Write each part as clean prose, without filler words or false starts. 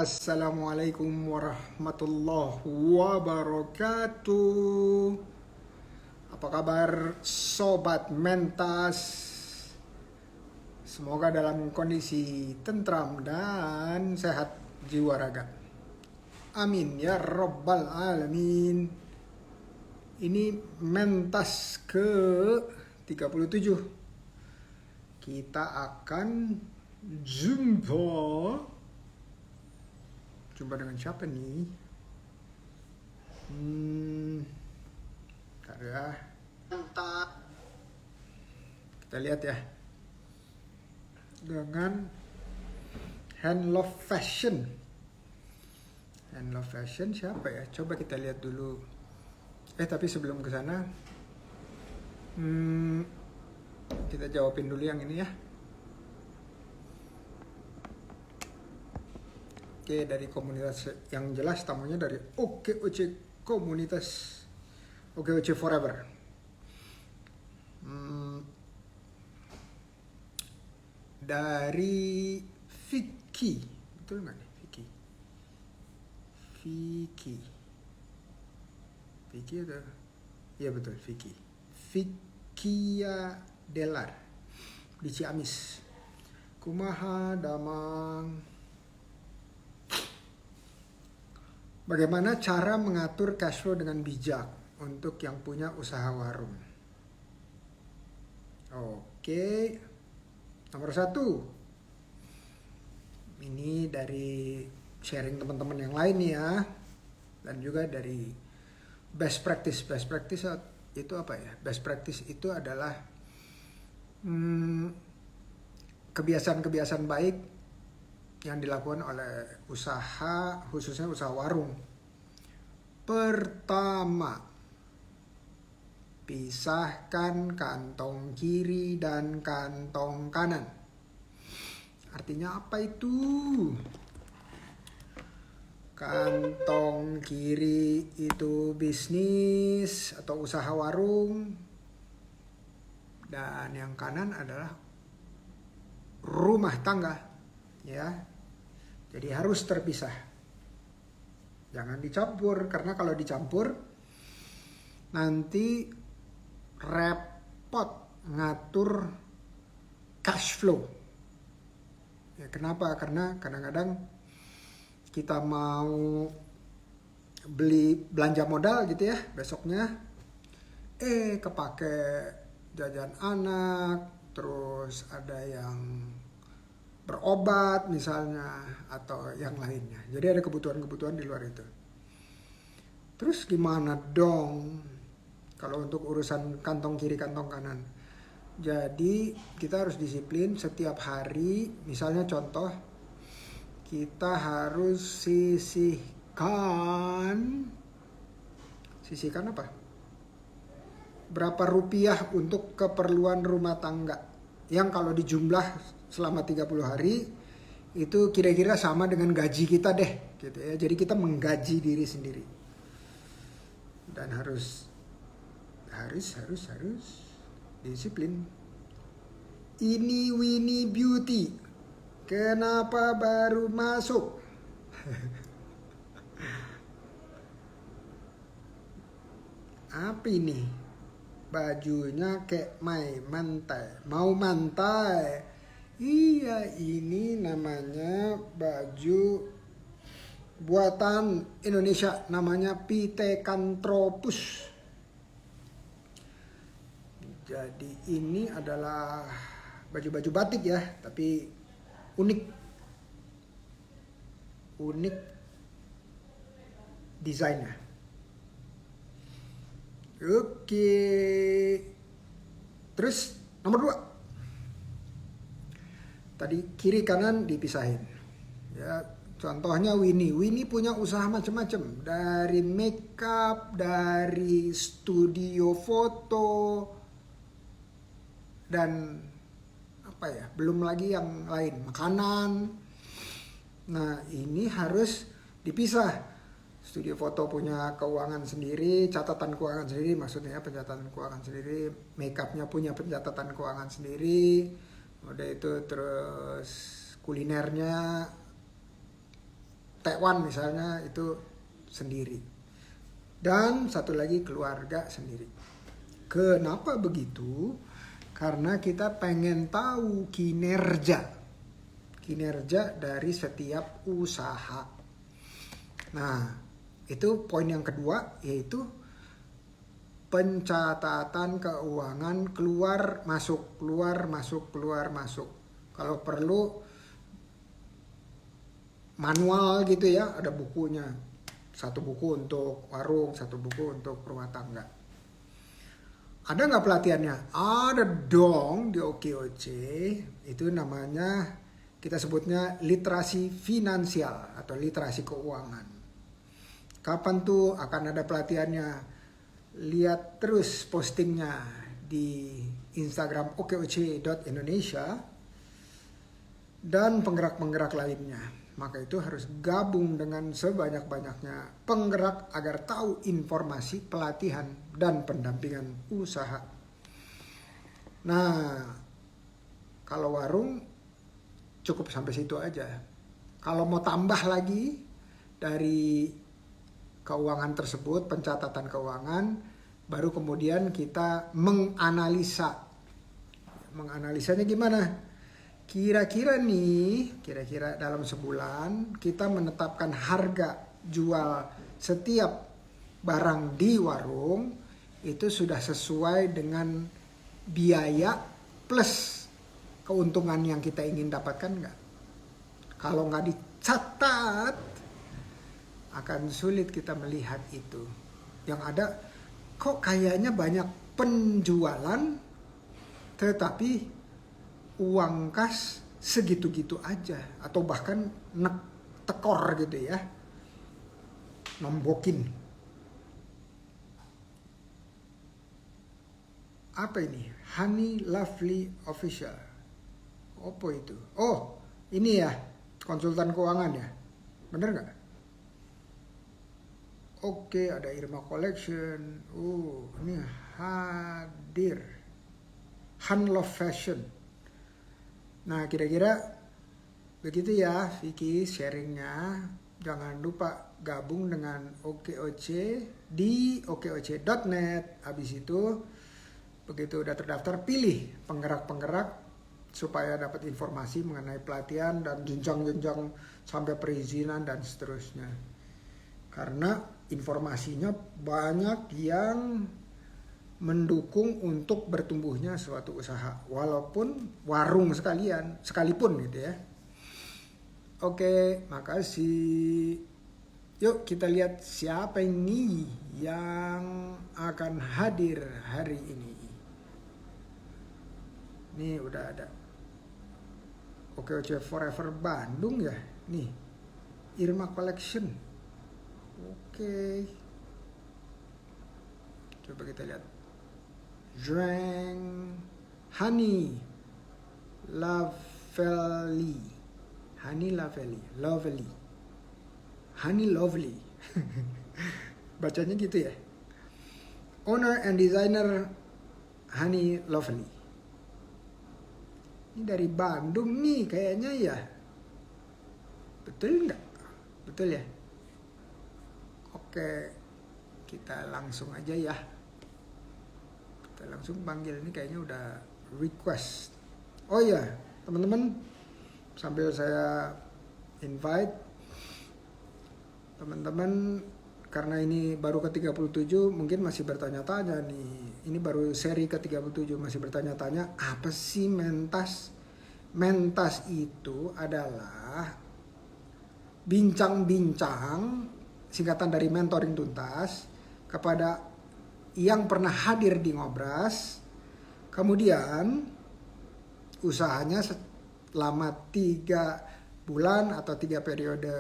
Assalamualaikum warahmatullahi wabarakatuh. Apa kabar sobat mentas? Semoga dalam kondisi tentram dan sehat jiwa raga. Amin ya rabbal alamin. Ini mentas ke 37. Kita akan jumpa dengan siapa nih? Bentar ya. Kita lihat ya. Dengan Hand Love Fashion. Hand Love Fashion siapa ya? Coba kita lihat dulu. Tapi sebelum ke sana, kita jawabin dulu yang ini ya. Oke, dari komunitas yang jelas tamunya dari OKOC komunitas OKOC Forever. Dari Vicky, betul nggak nih Vicky atau? Iya betul, Vickia Delar di Ciamis. Kumaha damang. Bagaimana cara mengatur cash flow dengan bijak untuk yang punya usaha warung? Oke, nomor 1. Ini dari sharing teman-teman yang lain nih ya. Dan juga dari best practice. Best practice itu apa ya? Best practice itu adalah kebiasaan-kebiasaan baik yang dilakukan oleh usaha, khususnya usaha warung. Pertama, pisahkan kantong kiri dan kantong kanan. Artinya apa itu? Kantong kiri itu bisnis atau usaha warung, dan yang kanan adalah rumah tangga, ya. Jadi harus terpisah. Jangan dicampur, karena kalau dicampur nanti repot ngatur cash flow. Ya, kenapa? Karena kadang-kadang kita mau beli belanja modal gitu ya, besoknya kepake jajan anak, terus ada yang berobat misalnya atau yang lainnya. Jadi ada kebutuhan-kebutuhan di luar itu. Terus gimana dong kalau untuk urusan kantong kiri kantong kanan? Jadi kita harus disiplin setiap hari. Misalnya contoh, kita harus sisihkan apa? Berapa rupiah untuk keperluan rumah tangga. Yang kalau dijumlah selama 30 hari itu kira-kira sama dengan gaji kita deh, gitu ya. Jadi kita menggaji diri sendiri. Dan harus disiplin. Ini Winnie Beauty. Kenapa baru masuk? Apa ini? Bajunya kayak mau mantai. Iya, ini namanya baju buatan Indonesia, namanya Pithecanthropus. Jadi ini adalah baju-baju batik ya, tapi unik desainnya. Oke. Terus nomor 2. Tadi kiri kanan dipisahin. Ya, contohnya Winnie punya usaha macam-macam, dari makeup, dari studio foto, dan apa ya, belum lagi yang lain, makanan. Nah, ini harus dipisah. Studio foto punya keuangan sendiri, catatan keuangan sendiri, maksudnya pencatatan keuangan sendiri. Makeupnya punya pencatatan keuangan sendiri. Udah itu terus kulinernya Taiwan misalnya itu sendiri. Dan satu lagi keluarga sendiri. Kenapa begitu? Karena kita pengen tahu kinerja dari setiap usaha. Nah, itu poin yang kedua, yaitu pencatatan keuangan keluar masuk. Kalau perlu manual gitu ya, ada bukunya. Satu buku untuk warung, satu buku untuk rumah tangga. Ada nggak pelatihannya? Ada dong di OKOC. Itu namanya, kita sebutnya literasi finansial atau literasi keuangan. Kapan tuh akan ada pelatihannya? Lihat terus postingnya di Instagram okoc.indonesia dan penggerak-penggerak lainnya. Maka itu harus gabung dengan sebanyak-banyaknya penggerak agar tahu informasi pelatihan dan pendampingan usaha. Nah, kalau warung cukup sampai situ aja. Kalau mau tambah lagi dari keuangan tersebut, pencatatan keuangan, baru kemudian kita menganalisa. Menganalisanya gimana? Kira-kira dalam sebulan kita menetapkan harga jual setiap barang di warung itu sudah sesuai dengan biaya plus keuntungan yang kita ingin dapatkan nggak? Kalau nggak dicatat, akan sulit kita melihat itu. Yang ada, kok kayaknya banyak penjualan, tetapi uang kas segitu-gitu aja, atau bahkan tekor gitu ya, nombokin. Apa ini? Honey Lovely Official. Apa itu? Oh, ini ya, konsultan keuangan ya, bener nggak? Oke, ada Irma Collection. Ini hadir. Han Love Fashion. Nah, kira-kira begitu ya Vicky sharingnya. Jangan lupa gabung dengan OKOC di okoc.net. Habis itu begitu udah terdaftar, pilih penggerak-penggerak supaya dapat informasi mengenai pelatihan dan jenjang-jenjang sampai perizinan dan seterusnya. Karena informasinya banyak yang mendukung untuk bertumbuhnya suatu usaha, walaupun warung sekalipun gitu ya. Oke, makasih. Yuk kita lihat siapa ini yang akan hadir hari ini. Nih udah ada. OKOC Forever Bandung ya. Nih, Irma Collection. Oke. Coba kita lihat. Drang Honey Lovely. Bacanya gitu ya. Owner and designer Honey Lovely. Ini dari Bandung nih kayaknya ya. Betul nggak? Betul ya. Oke, kita langsung aja ya. Kita langsung panggil, ini kayaknya udah request. Oh iya, teman-teman, sambil saya invite teman-teman, karena ini baru ke-37 mungkin masih bertanya-tanya nih. Ini baru seri ke-37 masih bertanya-tanya, apa sih mentas? Mentas itu adalah bincang-bincang, singkatan dari mentoring tuntas, kepada yang pernah hadir di Ngobras, kemudian usahanya selama 3 bulan atau 3 periode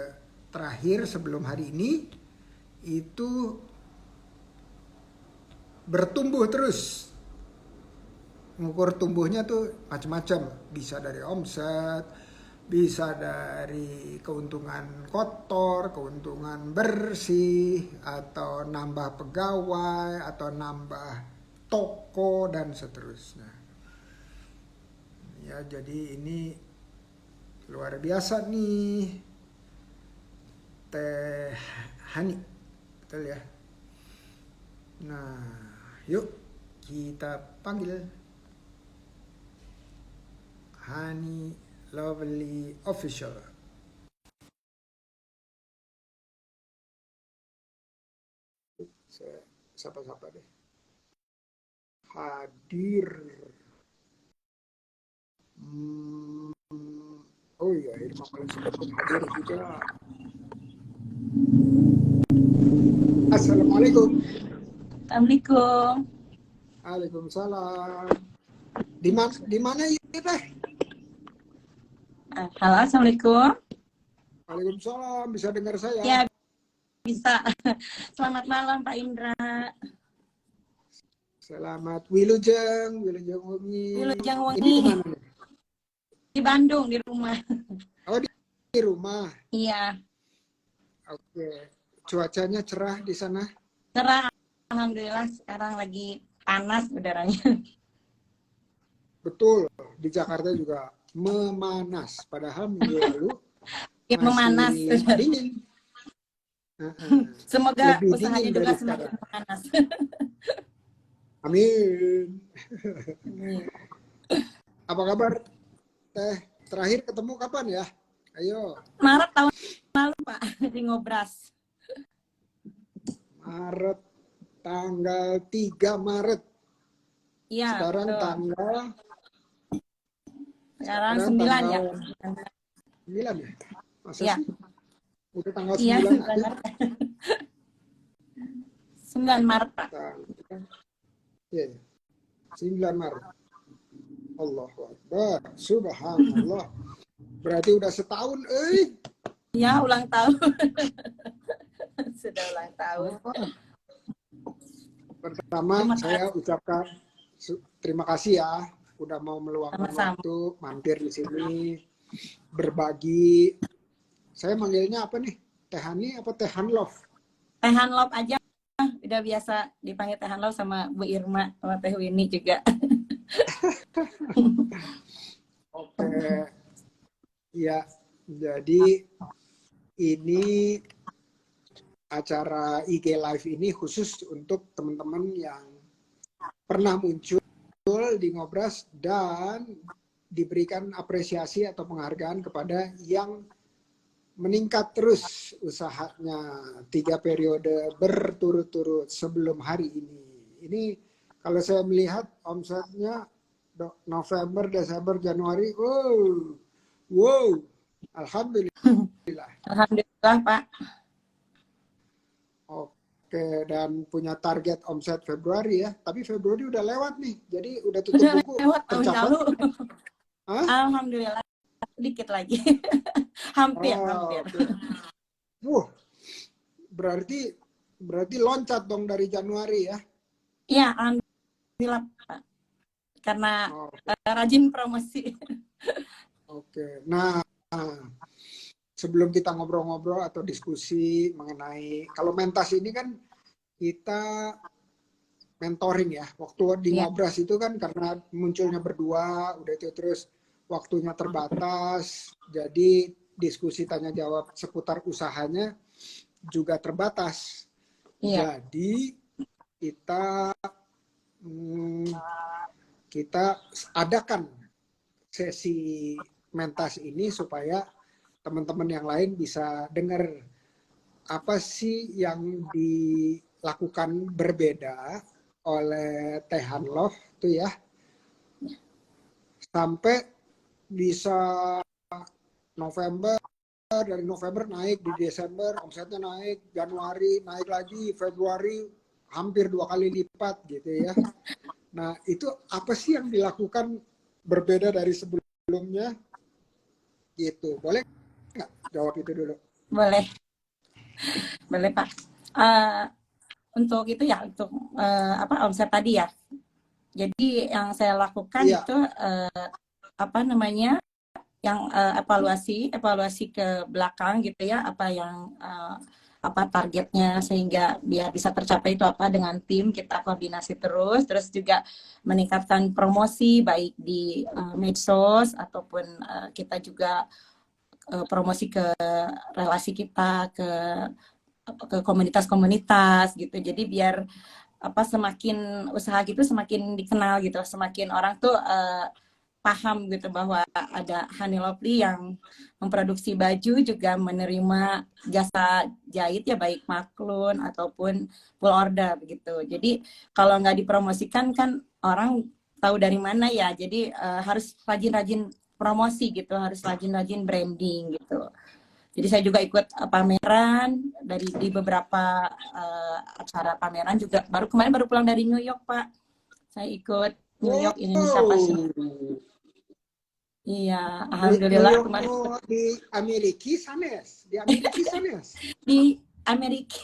terakhir sebelum hari ini itu bertumbuh terus. Ngukur tumbuhnya tuh macam-macam, bisa dari omset, bisa dari keuntungan kotor, keuntungan bersih, atau nambah pegawai, atau nambah toko, dan seterusnya. Ya, jadi ini luar biasa nih. Teh Hani, betul ya? Nah, yuk kita panggil Hani Lovely Official. Saya sapa-sapa deh. Hadir. Hmm, oh iya, Irma Malaysia pun hadir juga. Assalamualaikum. Assalamualaikum. Waalaikumsalam. Di mana ya teh? Halo, assalamualaikum. Waalaikumsalam. Bisa dengar saya? Ya, bisa. Selamat malam, Pak Indra. Selamat Wilujeng Wengi. Wilujeng Ini Wengi. di mana nih? Di Bandung, di rumah. Oh, di rumah. Iya. Oke. Cuacanya cerah di sana? Cerah. Alhamdulillah, sekarang lagi panas udaranya. Betul. Di Jakarta juga memanas. Padahal minggu lalu Ya, memanas. masih dingin. Semoga Lebih usahanya dingin juga dari semakin sekarang. memanas. Amin. Apa kabar Teh? Terakhir ketemu kapan ya? Ayo. Maret tahun lalu, Pak, di Ngobras. Maret, tanggal 3 Maret. Iya, Sekarang betul. tanggal Sekarang 9 ya. 9 ya? Masa Iya. sih? Udah tanggal 9 Iya, 9 aja. Maret. 9 Maret, Pak. Iya, 9 Maret. Allahu Akbar. Subhanallah. Berarti udah setahun, Ya, ulang tahun. Sudah ulang tahun. Pertama, saya ucapkan terima kasih ya. Udah mau meluangkan waktu, mampir di sini, berbagi. Saya manggilnya apa nih? Teh Hani apa Teh Hanlove? Teh Hanlove aja. Udah biasa dipanggil Teh Hanlove sama Bu Irma, sama Teh Winnie juga. Oke. Ya, jadi ini acara IG Live ini khusus untuk teman-teman yang pernah muncul di Ngobras dan diberikan apresiasi atau penghargaan kepada yang meningkat terus usahanya 3 periode berturut-turut sebelum hari ini. Ini kalau saya melihat omsetnya November, Desember, Januari, wow, alhamdulillah. Alhamdulillah, Pak. Oke, dan punya target omset Februari ya. Tapi Februari udah lewat nih, jadi udah tutup buku. Lewat tahun lalu. Hah? Alhamdulillah, sedikit lagi. hampir. Okay. Berarti loncat dong dari Januari ya? Iya, alhamdulillah, Pak. Karena rajin promosi. Oke. Nah, sebelum kita ngobrol-ngobrol atau diskusi mengenai, kalau mentas ini kan kita mentoring ya. Waktu di Ngobras itu kan karena munculnya berdua, udah itu terus waktunya terbatas, jadi diskusi tanya jawab seputar usahanya juga terbatas. Jadi kita adakan sesi mentas ini supaya teman-teman yang lain bisa dengar apa sih yang dilakukan berbeda oleh Teh Hanlove tuh ya, sampai bisa November, dari November naik, di Desember omsetnya naik, Januari naik lagi, Februari hampir 2 kali lipat gitu ya. Nah, itu apa sih yang dilakukan berbeda dari sebelumnya? Gitu. Boleh nggak jawab itu dulu? Boleh. Boleh, Pak. Untuk itu ya, untuk omset tadi ya. Jadi yang saya lakukan itu yang evaluasi ke belakang gitu ya, apa targetnya sehingga biar bisa tercapai itu apa, dengan tim kita koordinasi terus juga meningkatkan promosi baik di medsos ataupun kita juga promosi ke relasi kita, ke komunitas-komunitas gitu. Jadi biar semakin usaha gitu semakin dikenal gitu, semakin orang tuh paham gitu bahwa ada Honey Lovely yang memproduksi baju juga menerima jasa jahit ya, baik maklun ataupun full order gitu. Jadi kalau nggak dipromosikan kan orang tahu dari mana ya. Jadi harus rajin-rajin promosi gitu, harus rajin-rajin branding gitu. Jadi saya juga ikut pameran di beberapa acara pameran juga. Kemarin baru pulang dari New York, Pak. Saya ikut New York Indonesia Fashion. Iya, New alhamdulillah York kemarin di Amerika sanes, di Amerika sanes. di Amerika.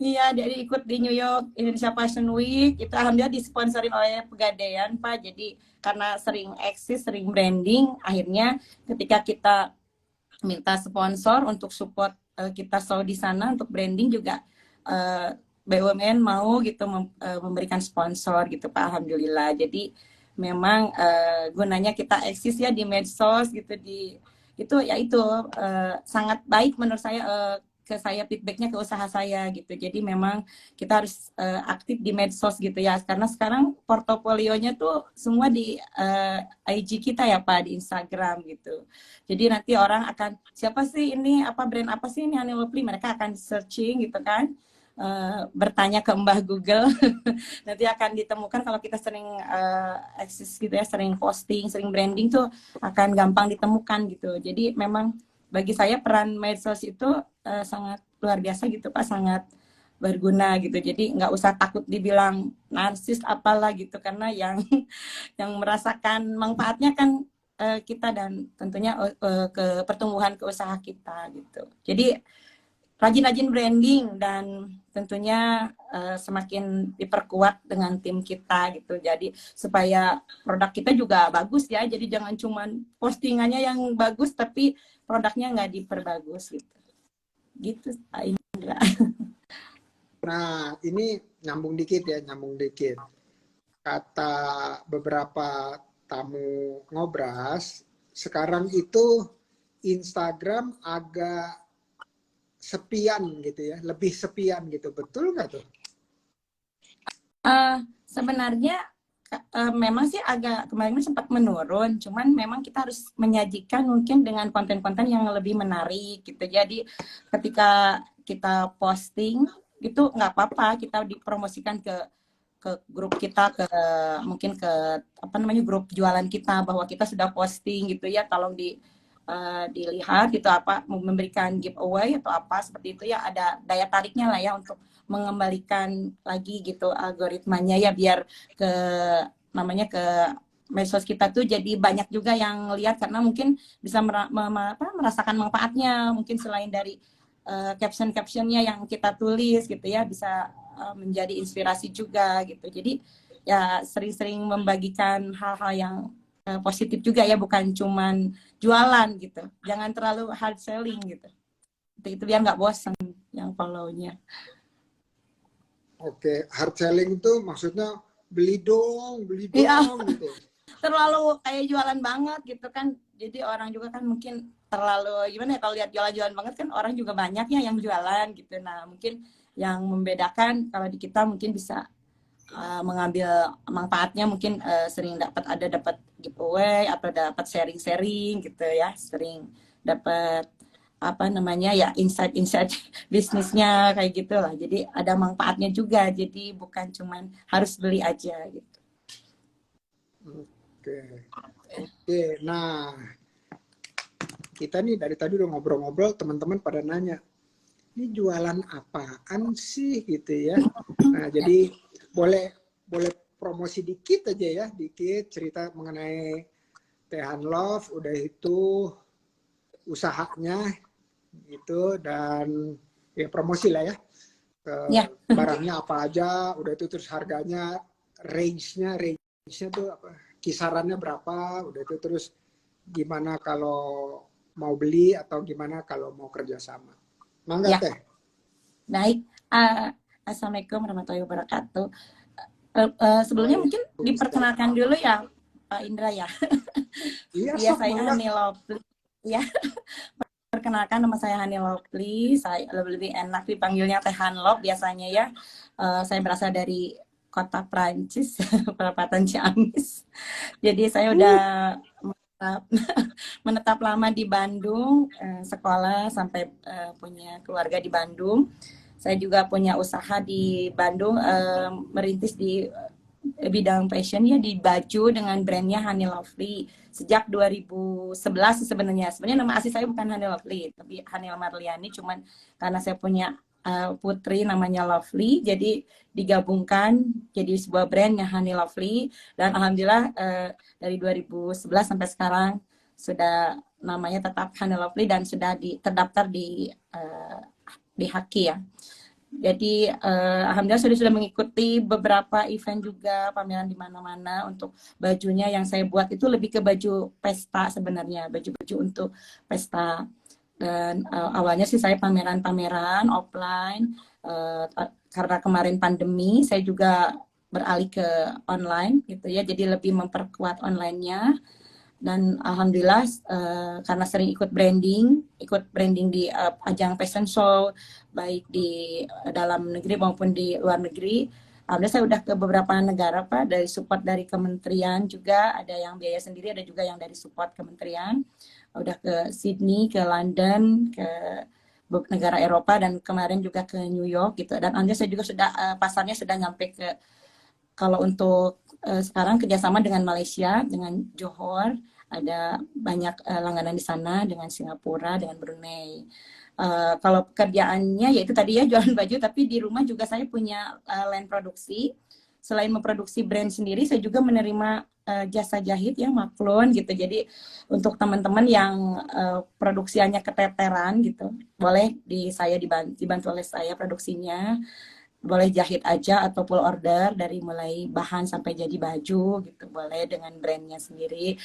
Iya, dari ikut di New York Indonesia Fashion Week. Itu alhamdulillah disponsorin oleh Pegadaian, Pak. Jadi karena sering eksis, sering branding, akhirnya ketika kita minta sponsor untuk support kita selalu di sana untuk branding juga BUMN mau gitu memberikan sponsor gitu, Pak, alhamdulillah. Jadi memang gunanya kita eksis ya di medsos gitu, itu ya itu sangat baik menurut saya, ke saya feedbacknya ke usaha saya gitu. Jadi memang kita harus aktif di medsos gitu ya, karena sekarang portofolionya tuh semua di IG kita ya, Pak, di Instagram gitu. Jadi nanti orang akan, siapa sih ini, brand apa sih ini Honey Lovely, mereka akan searching gitu kan, bertanya ke Mbah Google. Nanti akan ditemukan kalau kita sering eksis gitu ya, sering posting, sering branding tuh akan gampang ditemukan gitu. Jadi memang bagi saya peran medsos itu sangat luar biasa gitu, Pak, sangat berguna gitu. Jadi nggak usah takut dibilang narsis apalah gitu, karena yang yang merasakan manfaatnya kan kita, dan tentunya ke pertumbuhan ke usaha kita gitu. Jadi rajin-rajin branding dan tentunya semakin diperkuat dengan tim kita gitu. Jadi supaya produk kita juga bagus ya. Jadi jangan cuman postingannya yang bagus tapi produknya nggak diperbagus gitu. Gitu, Pak Indra. Nah, ini nyambung dikit ya, nyambung dikit. Kata beberapa tamu ngobras, sekarang itu Instagram agak sepian gitu ya, lebih sepian gitu. Betul nggak tuh? Sebenarnya memang sih agak kemarin sempat menurun, cuman memang kita harus menyajikan mungkin dengan konten-konten yang lebih menarik gitu. Jadi ketika kita posting itu nggak apa-apa kita dipromosikan ke grup kita, mungkin ke grup jualan kita, bahwa kita sudah posting gitu ya, tolong dilihat gitu, memberikan giveaway atau apa seperti itu ya, ada daya tariknya lah ya untuk mengembalikan lagi gitu algoritmanya ya, biar ke medsos kita tuh jadi banyak juga yang lihat, karena mungkin bisa merasakan manfaatnya, mungkin selain dari caption-captionnya yang kita tulis gitu ya, bisa menjadi inspirasi juga gitu. Jadi ya sering-sering membagikan hal-hal yang positif juga ya, bukan cuman jualan gitu. Jangan terlalu hard selling gitu. Itu biar nggak bosan yang follow-nya. Oke, hard selling itu maksudnya beli dong Iya. gitu. Terlalu kayak jualan banget gitu kan. Jadi orang juga kan mungkin terlalu gimana ya, kalau lihat jualan-jualan banget kan orang juga banyak ya yang jualan gitu. Nah, mungkin yang membedakan kalau di kita mungkin bisa mengambil manfaatnya, mungkin sering dapat giveaway atau dapat sharing-sharing gitu ya, sering dapat ya insight bisnisnya kayak gitulah. Jadi ada manfaatnya juga, jadi bukan cuman harus beli aja gitu. Oke. Nah, kita nih dari tadi udah ngobrol-ngobrol, teman-teman pada nanya, ini jualan apaan sih gitu ya. Nah, jadi boleh promosi dikit aja ya, dikit cerita mengenai Tehan Love, udah itu usahanya gitu, dan ya promosi lah ya, barangnya apa aja, udah itu terus harganya, range-nya tuh apa, kisarannya berapa, udah itu terus gimana kalau mau beli atau gimana kalau mau kerjasama. Mangga ya. Teh. Baik, Assalamualaikum warahmatullahi wabarakatuh. Sebelumnya mungkin diperkenalkan dulu ya Pak Indra ya. Iya, saya Honey Lovely. Ya, perkenalkan nama saya Hani Lovely. Saya lebih enak dipanggilnya Teh Hanlop biasanya ya. Saya berasal dari kota Prancis, perapatan Ciamis. Jadi saya udah menetap, menetap lama di Bandung, sekolah sampai punya keluarga di Bandung. Saya juga punya usaha di Bandung, merintis di bidang fashion ya, di baju dengan brandnya Hani Lovely sejak 2011 sebenarnya. Sebenarnya nama asli saya bukan Hani Lovely, tapi Hani Marliani, cuman karena saya punya putri namanya Lovely, jadi digabungkan jadi sebuah brand yang Hani Lovely. Dan alhamdulillah dari 2011 sampai sekarang sudah namanya tetap Hani Lovely dan sudah terdaftar di Haki ya. Jadi alhamdulillah sudah mengikuti beberapa event juga, pameran di mana-mana. Untuk bajunya yang saya buat itu lebih ke baju pesta sebenarnya, baju-baju untuk pesta. Dan awalnya sih saya pameran-pameran offline, karena kemarin pandemi saya juga beralih ke online gitu ya, jadi lebih memperkuat online-nya. Dan alhamdulillah karena sering ikut branding di ajang fashion show baik di dalam negeri maupun di luar negeri. Alhamdulillah saya udah ke beberapa negara Pak, dari support dari kementerian juga, ada yang biaya sendiri, ada juga yang dari support kementerian. Udah ke Sydney, ke London, ke negara Eropa, dan kemarin juga ke New York gitu. Dan alhamdulillah saya juga sudah pasarnya sudah nyampe ke, kalau untuk sekarang kerjasama dengan Malaysia, dengan Johor, ada banyak langganan di sana, dengan Singapura, dengan Brunei. Kalau pekerjaannya yaitu tadi ya jualan baju, tapi di rumah juga saya punya line produksi. Selain memproduksi brand sendiri, saya juga menerima jasa jahit ya, maklun gitu. Jadi untuk teman-teman yang produksiannya keteteran gitu, boleh saya dibantu oleh saya produksinya, boleh jahit aja atau full order dari mulai bahan sampai jadi baju gitu, boleh dengan brandnya sendiri.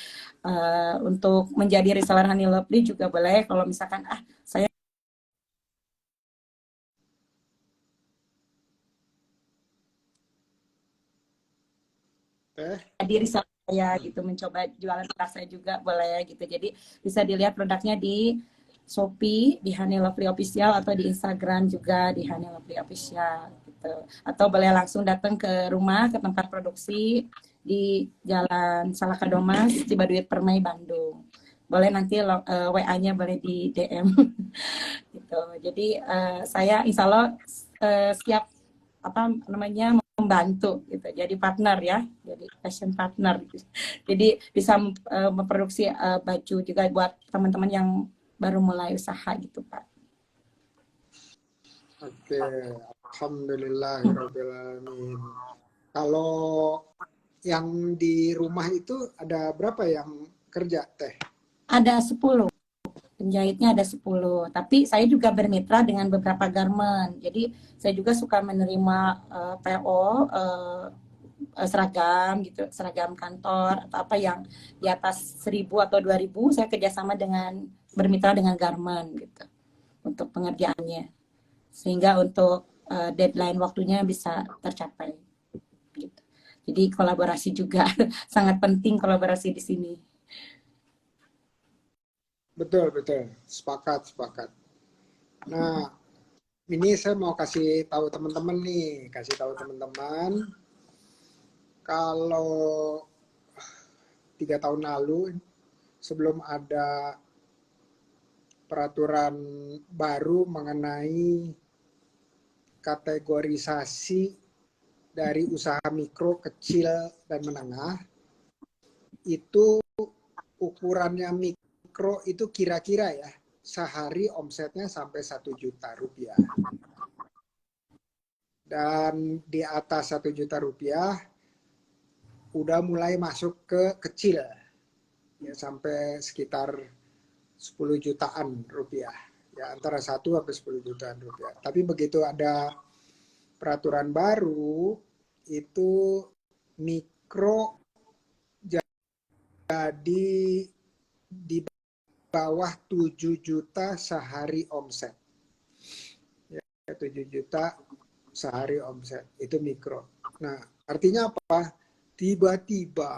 Untuk menjadi reseller Hani Lovely juga boleh, kalau misalkan saya jadi reseller saya gitu, mencoba jualan produk saya juga boleh gitu. Jadi bisa dilihat produknya di Shopee di Hani Lovely Official, atau di Instagram juga di Hani Lovely Official gitu. Atau boleh langsung datang ke rumah, ke tempat produksi di Jalan Salakadomas, Cibaduit Permai, Bandung. Boleh nanti WA-nya boleh di DM gitu. Jadi saya insya Allah siap apa namanya membantu gitu, jadi partner ya, jadi fashion partner gitu. Jadi bisa memproduksi baju juga buat teman-teman yang baru mulai usaha gitu Pak. Oke, alhamdulillahirobbilalamin. Kalau yang di rumah itu ada berapa yang kerja Teh? Ada 10, penjahitnya ada 10. Tapi saya juga bermitra dengan beberapa garment. Jadi saya juga suka menerima PO seragam gitu, seragam kantor atau apa yang di atas 1.000 atau 2.000, saya kerjasama dengan bermitra dengan garment gitu untuk pengerjaannya, sehingga untuk deadline waktunya bisa tercapai gitu. Jadi kolaborasi juga sangat penting, kolaborasi di sini. Betul, betul. Sepakat, sepakat. Nah, ini saya mau kasih tahu teman-teman nih, kalau 3 tahun lalu sebelum ada peraturan baru mengenai kategorisasi dari usaha mikro, kecil, dan menengah, itu ukurannya mikro itu kira-kira ya sehari omsetnya sampai 1 juta rupiah. Dan di atas 1 juta rupiah udah mulai masuk ke kecil ya, sampai sekitar 10 jutaan rupiah ya, antara 1 sampai 10 jutaan rupiah. Tapi begitu ada peraturan baru itu mikro jadi di bawah 7 juta sehari omset ya, 7 juta sehari omset itu mikro. Nah, artinya apa? Tiba-tiba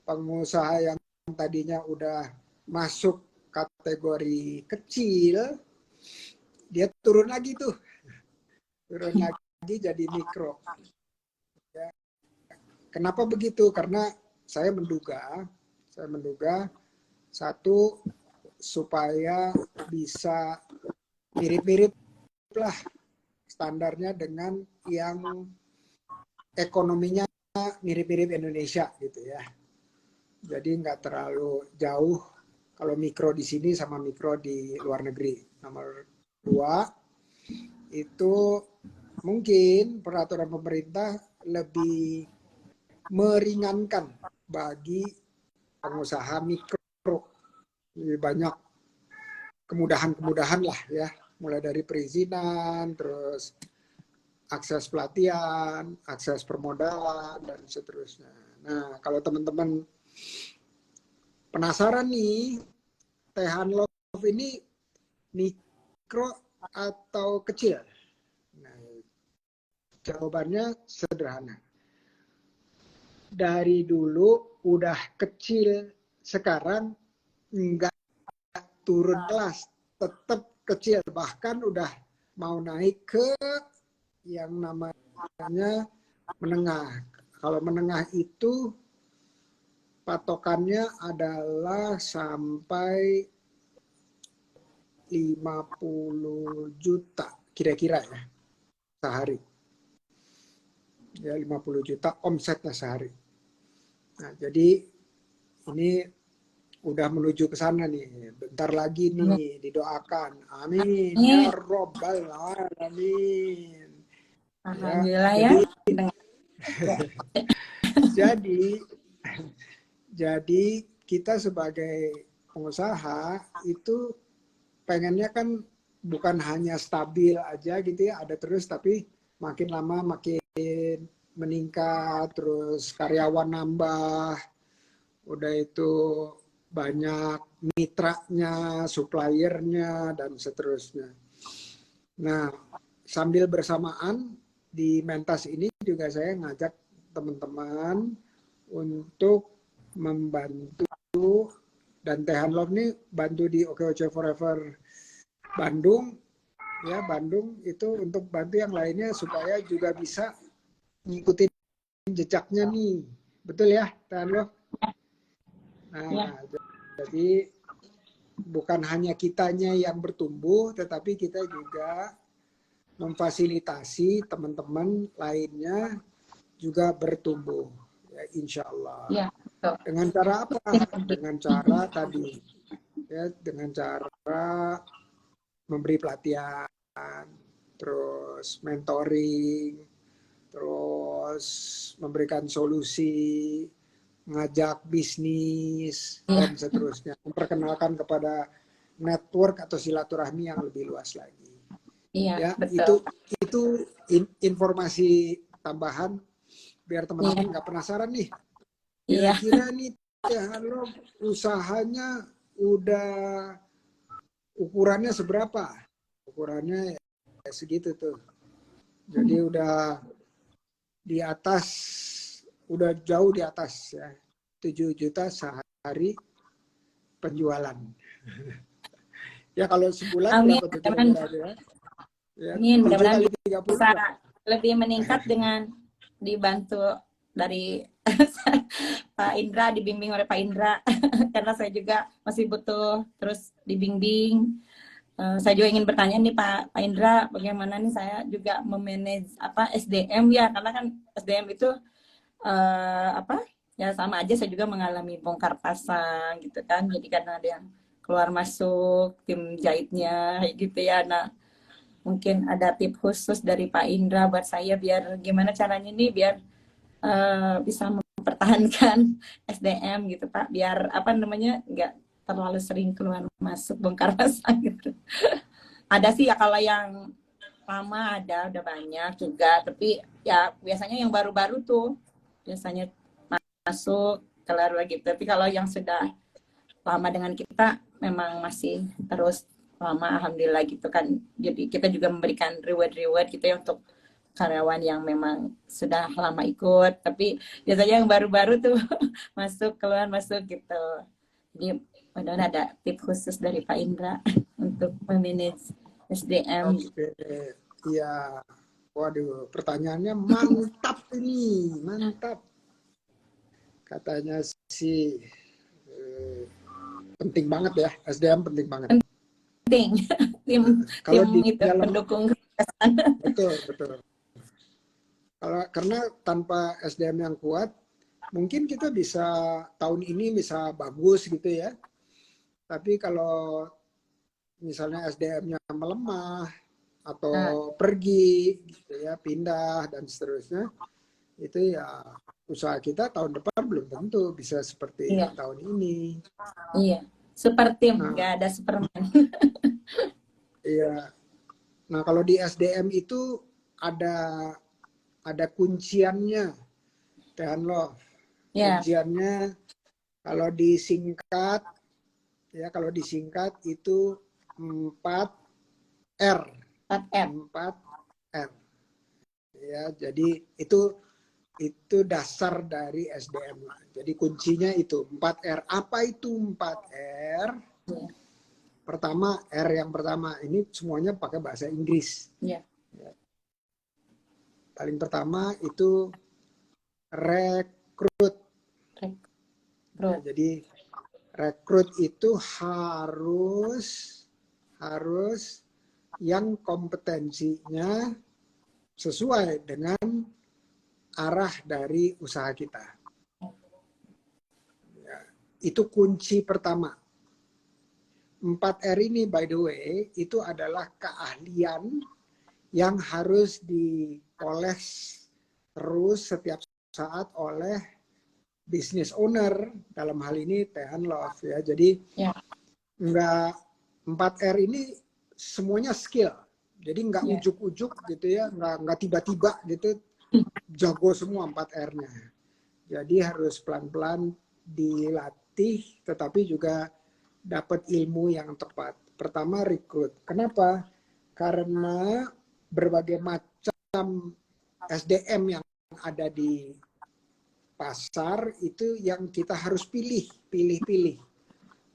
pengusaha yang tadinya udah masuk kategori kecil, dia turun lagi tuh. Turun lagi jadi mikro. Ya. Kenapa begitu? Karena saya menduga satu, supaya bisa mirip-mirip lah standarnya dengan yang ekonominya mirip-mirip Indonesia gitu ya. Jadi nggak terlalu jauh kalau mikro di sini sama mikro di luar negeri. Nomor dua, itu mungkin peraturan pemerintah lebih meringankan bagi pengusaha mikro. Lebih banyak kemudahan-kemudahan lah ya. Mulai dari perizinan, terus akses pelatihan, akses permodalan, dan seterusnya. Nah, kalau teman-teman penasaran nih, Teh Love ini mikro atau kecil? Nah, jawabannya sederhana. Dari dulu udah kecil, sekarang nggak turun kelas, tetap kecil. Bahkan udah mau naik ke yang namanya menengah. Kalau menengah itu patokannya adalah sampai 50 juta kira-kira ya sehari. Ya 50 juta omsetnya sehari. Nah, jadi ini udah menuju ke sana nih. Bentar lagi nih didoakan. Amin ya robbal alamin. Alhamdulillah ya. Jadi jadi kita sebagai pengusaha itu pengennya kan bukan hanya stabil aja gitu ya, ada terus, tapi makin lama makin meningkat, terus karyawan nambah, udah itu banyak mitranya, suppliernya, dan seterusnya. Nah, sambil bersamaan di Mentas ini juga saya ngajak teman-teman untuk membantu, dan Teh Love ini bantu di OKOC Forever Bandung, ya Bandung itu untuk bantu yang lainnya supaya juga bisa ngikutin jejaknya nih, betul ya Teh Love? Nah, jadi bukan hanya kitanya yang bertumbuh, tetapi kita juga memfasilitasi teman-teman lainnya juga bertumbuh, ya insya Allah. Ya, betul. Dengan cara apa? Dengan cara tadi, ya, dengan cara memberi pelatihan, terus mentoring, terus memberikan solusi, ngajak bisnis, dan seterusnya. Memperkenalkan kepada network atau silaturahmi yang lebih luas lagi. Iya, Ya, betul. itu informasi tambahan biar teman-teman nggak penasaran nih. Kira-kira nih Halo usahanya udah ukurannya seberapa? Ukurannya ya segitu tuh. Jadi udah di atas, udah jauh di atas ya. 7 juta sehari penjualan. Ya kalau sebulan Amin. berapa tuh kira-kira ya? Ya, Amin. 7 Mudah-mudahan kali 30 bisa lebih meningkat dengan dibantu dari Pak Indra, dibimbing oleh Pak Indra. Karena saya juga masih butuh terus dibimbing. Saya juga ingin bertanya nih Pak Indra, bagaimana nih saya juga memanage SDM ya, karena kan SDM itu ya sama aja saya juga mengalami bongkar pasang gitu kan, jadi karena ada yang keluar masuk tim jahitnya kayak gitu ya. Nah, mungkin ada tips khusus dari Pak Indra buat saya biar gimana caranya nih biar bisa mempertahankan SDM gitu Pak, biar nggak terlalu sering keluar masuk bongkar pasang gitu. Ada sih ya kalau yang lama udah banyak juga, tapi ya biasanya yang baru-baru tuh biasanya masuk keluar lagi. Tapi kalau yang sudah lama dengan kita memang masih terus lama, alhamdulillah gitu kan. Jadi kita juga memberikan reward gitu ya untuk karyawan yang memang sudah lama ikut, tapi biasanya yang baru-baru tuh masuk keluar masuk gitu. Jadi Padahal ada tips khusus dari Pak Indra untuk memanage SDM. Oke, iya. Waduh, pertanyaannya mantap ini, mantap. Katanya sih penting banget ya, SDM penting banget. Penting, tim Kalau di itu dalam pendukung. betul, betul. Karena tanpa SDM yang kuat, mungkin kita bisa tahun ini bisa bagus gitu ya. Tapi kalau misalnya SDM-nya melemah atau pergi gitu ya, pindah dan seterusnya, itu ya usaha kita tahun depan belum tentu bisa seperti Iya, tahun ini. iya. Super tim, Nah, nggak ada Superman. iya. Nah, kalau di SDM itu ada ada kunciannya, Teh Love. Ya, Kunciannya kalau disingkat ya, kalau disingkat itu 4 R. 4R. 4 R. Ya, jadi itu dasar dari SDM lah. Jadi kuncinya itu 4 R. Apa itu 4 R? Ya, Pertama, R yang pertama ini semuanya pakai bahasa Inggris. ya. Paling pertama itu rekrut. Ya, Rekrut. jadi rekrut itu harus yang kompetensinya sesuai dengan arah dari usaha kita. Ya, itu kunci pertama. 4R ini by the way itu adalah keahlian yang harus dipoles terus setiap saat oleh business owner, dalam hal ini Teh Love ya. Jadi Ya, enggak 4R ini semuanya skill. Jadi nggak ya. ujuk-ujuk gitu ya, nggak tiba-tiba gitu jago semua 4R-nya. Jadi harus pelan-pelan dilatih, tetapi juga dapat ilmu yang tepat. Pertama, rekrut. Kenapa? Karena berbagai macam SDM yang ada di pasar itu yang kita harus pilih.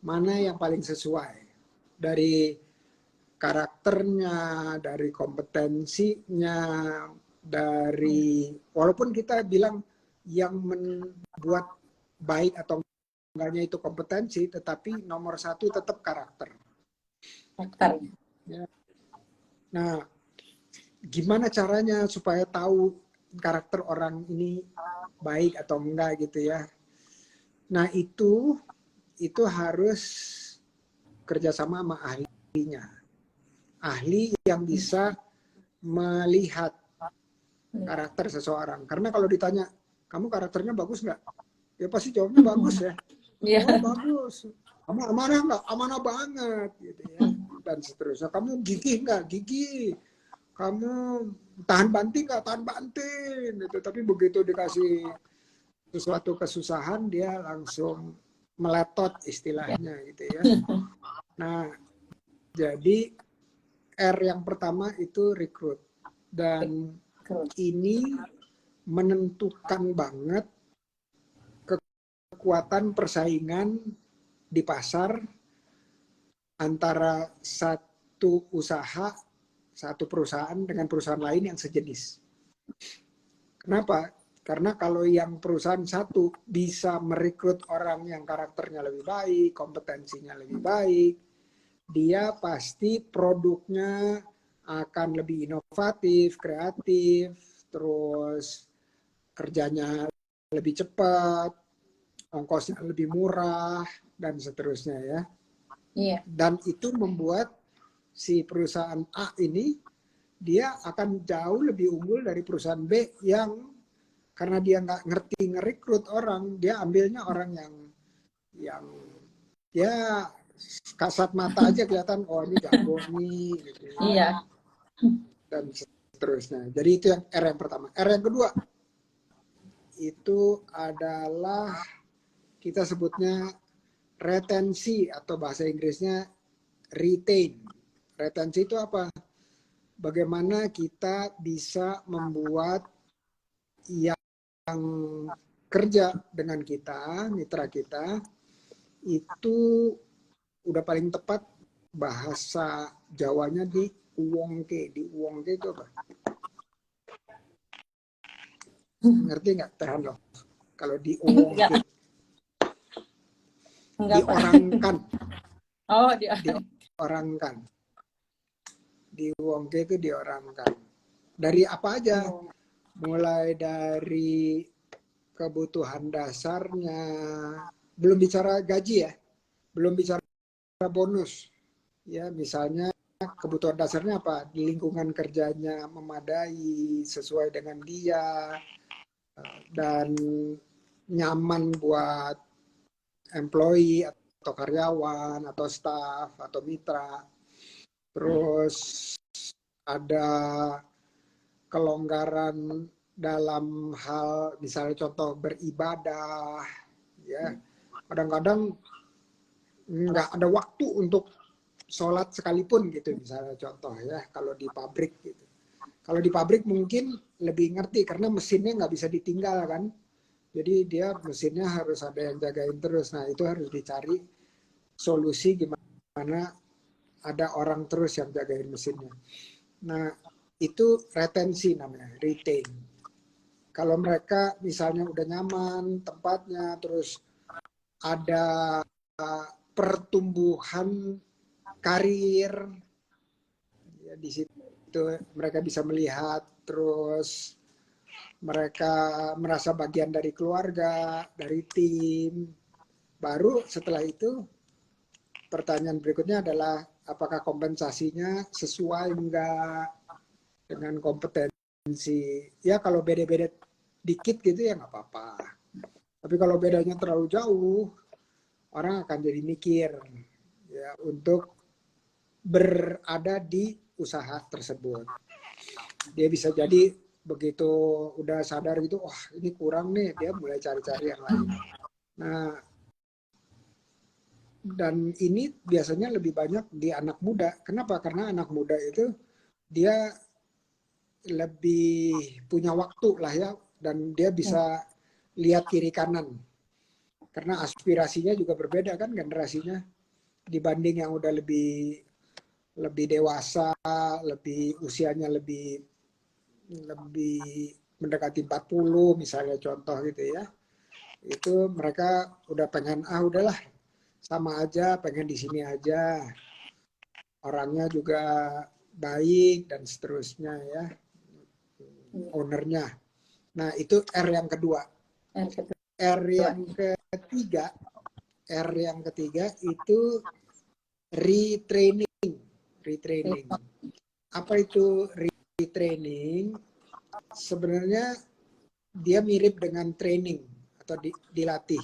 Mana yang paling sesuai. Dari karakternya, dari kompetensinya, dari walaupun kita bilang yang membuat baik atau enggaknya itu kompetensi, tetapi nomor satu tetap karakter. Karakter. Ya. Nah, gimana caranya supaya tahu karakter orang ini baik atau enggak gitu ya? Nah itu harus kerjasama sama ahlinya, ahli yang bisa melihat karakter seseorang. Karena kalau ditanya, kamu karakternya bagus nggak? Ya pasti jawabnya bagus ya. Iya. Oh bagus. Kamu amanah nggak? Amanah banget gitu ya. Dan seterusnya. Kamu gigih nggak? Gigih. Kamu tahan banting nggak? Tahan banting. Gitu. Tapi begitu dikasih sesuatu kesusahan, dia langsung meletot istilahnya gitu ya. Nah, jadi R yang pertama itu rekrut. Dan ini menentukan banget kekuatan persaingan di pasar antara satu usaha, satu perusahaan dengan perusahaan lain yang sejenis. Kenapa? Karena kalau yang perusahaan satu bisa merekrut orang yang karakternya lebih baik, kompetensinya lebih baik, dia pasti produknya akan lebih inovatif, kreatif, terus kerjanya lebih cepat, ongkosnya lebih murah, dan seterusnya ya. Iya. Dan itu membuat si perusahaan A ini, dia akan jauh lebih unggul dari perusahaan B yang karena dia nggak ngerti ngerekrut orang, dia ambilnya orang yang ya kasat mata aja kelihatan, oh ini jago nih, gitu ya. Iya. Dan seterusnya. Jadi itu yang R yang pertama. R yang kedua itu adalah kita sebutnya retensi atau bahasa Inggrisnya retain. Retensi itu apa? Bagaimana kita bisa membuat yang kerja dengan kita, mitra kita, itu udah paling tepat bahasa Jawanya di uwongke. Di uwongke itu apa? Ngerti nggak, Tehano? Kalau di uwongke, diorangkan. Oh, diorangkan. Di uwongke itu diorangkan. Dari apa aja? Mulai dari kebutuhan dasarnya, belum bicara gaji ya, belum bicara bonus. Ya, misalnya kebutuhan dasarnya apa? Di lingkungan kerjanya memadai, sesuai dengan dia, dan nyaman buat employee atau karyawan atau staff atau mitra. Terus ada kelonggaran dalam hal misalnya contoh beribadah, ya. Kadang-kadang nggak ada waktu untuk sholat sekalipun gitu, misalnya contoh ya, kalau di pabrik gitu. Kalau di pabrik mungkin lebih ngerti karena mesinnya nggak bisa ditinggal kan. Jadi dia mesinnya harus ada yang jagain terus. Nah itu harus dicari solusi gimana ada orang terus yang jagain mesinnya. Nah itu retensi namanya, retain. Kalau mereka misalnya udah nyaman tempatnya, terus ada pertumbuhan karir, ya di situ mereka bisa melihat, terus mereka merasa bagian dari keluarga, dari tim. Baru setelah itu pertanyaan berikutnya adalah apakah kompensasinya sesuai enggak dengan kompetensi. Ya kalau beda-beda dikit gitu ya nggak apa-apa. Tapi kalau bedanya terlalu jauh, orang akan jadi mikir ya untuk berada di usaha tersebut. Dia bisa jadi begitu udah sadar gitu, wah ini kurang nih, dia mulai cari-cari yang lain. Nah, dan ini biasanya lebih banyak di anak muda. Kenapa? Karena anak muda itu dia lebih punya waktu lah ya, dan dia bisa lihat kiri kanan. Karena aspirasinya juga berbeda kan generasinya, dibanding yang udah lebih dewasa, lebih usianya lebih mendekati 40 misalnya contoh gitu ya. Itu mereka udah pengen udahlah sama aja, pengen di sini aja. Orangnya juga baik dan seterusnya ya. Ownernya. Nah, itu R yang kedua. R yang ketiga itu retraining. Apa itu retraining? Sebenarnya dia mirip dengan training atau dilatih.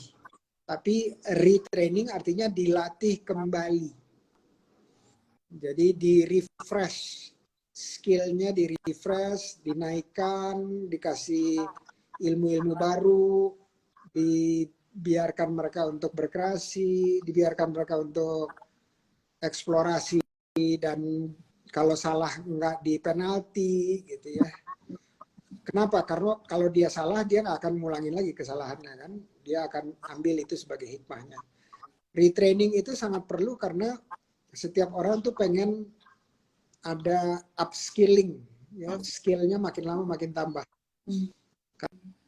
Tapi retraining artinya dilatih kembali. Jadi di refresh, skillnya di refresh, dinaikkan, dikasih ilmu-ilmu baru, dibiarkan mereka untuk berkreasi, dibiarkan mereka untuk eksplorasi, dan kalau salah nggak di penalti gitu ya. Kenapa? Karena kalau dia salah, dia nggak akan ngulangin lagi kesalahannya kan. Dia akan ambil itu sebagai hikmahnya. Retraining itu sangat perlu karena setiap orang tuh pengen ada upskilling, ya, skillnya makin lama makin tambah.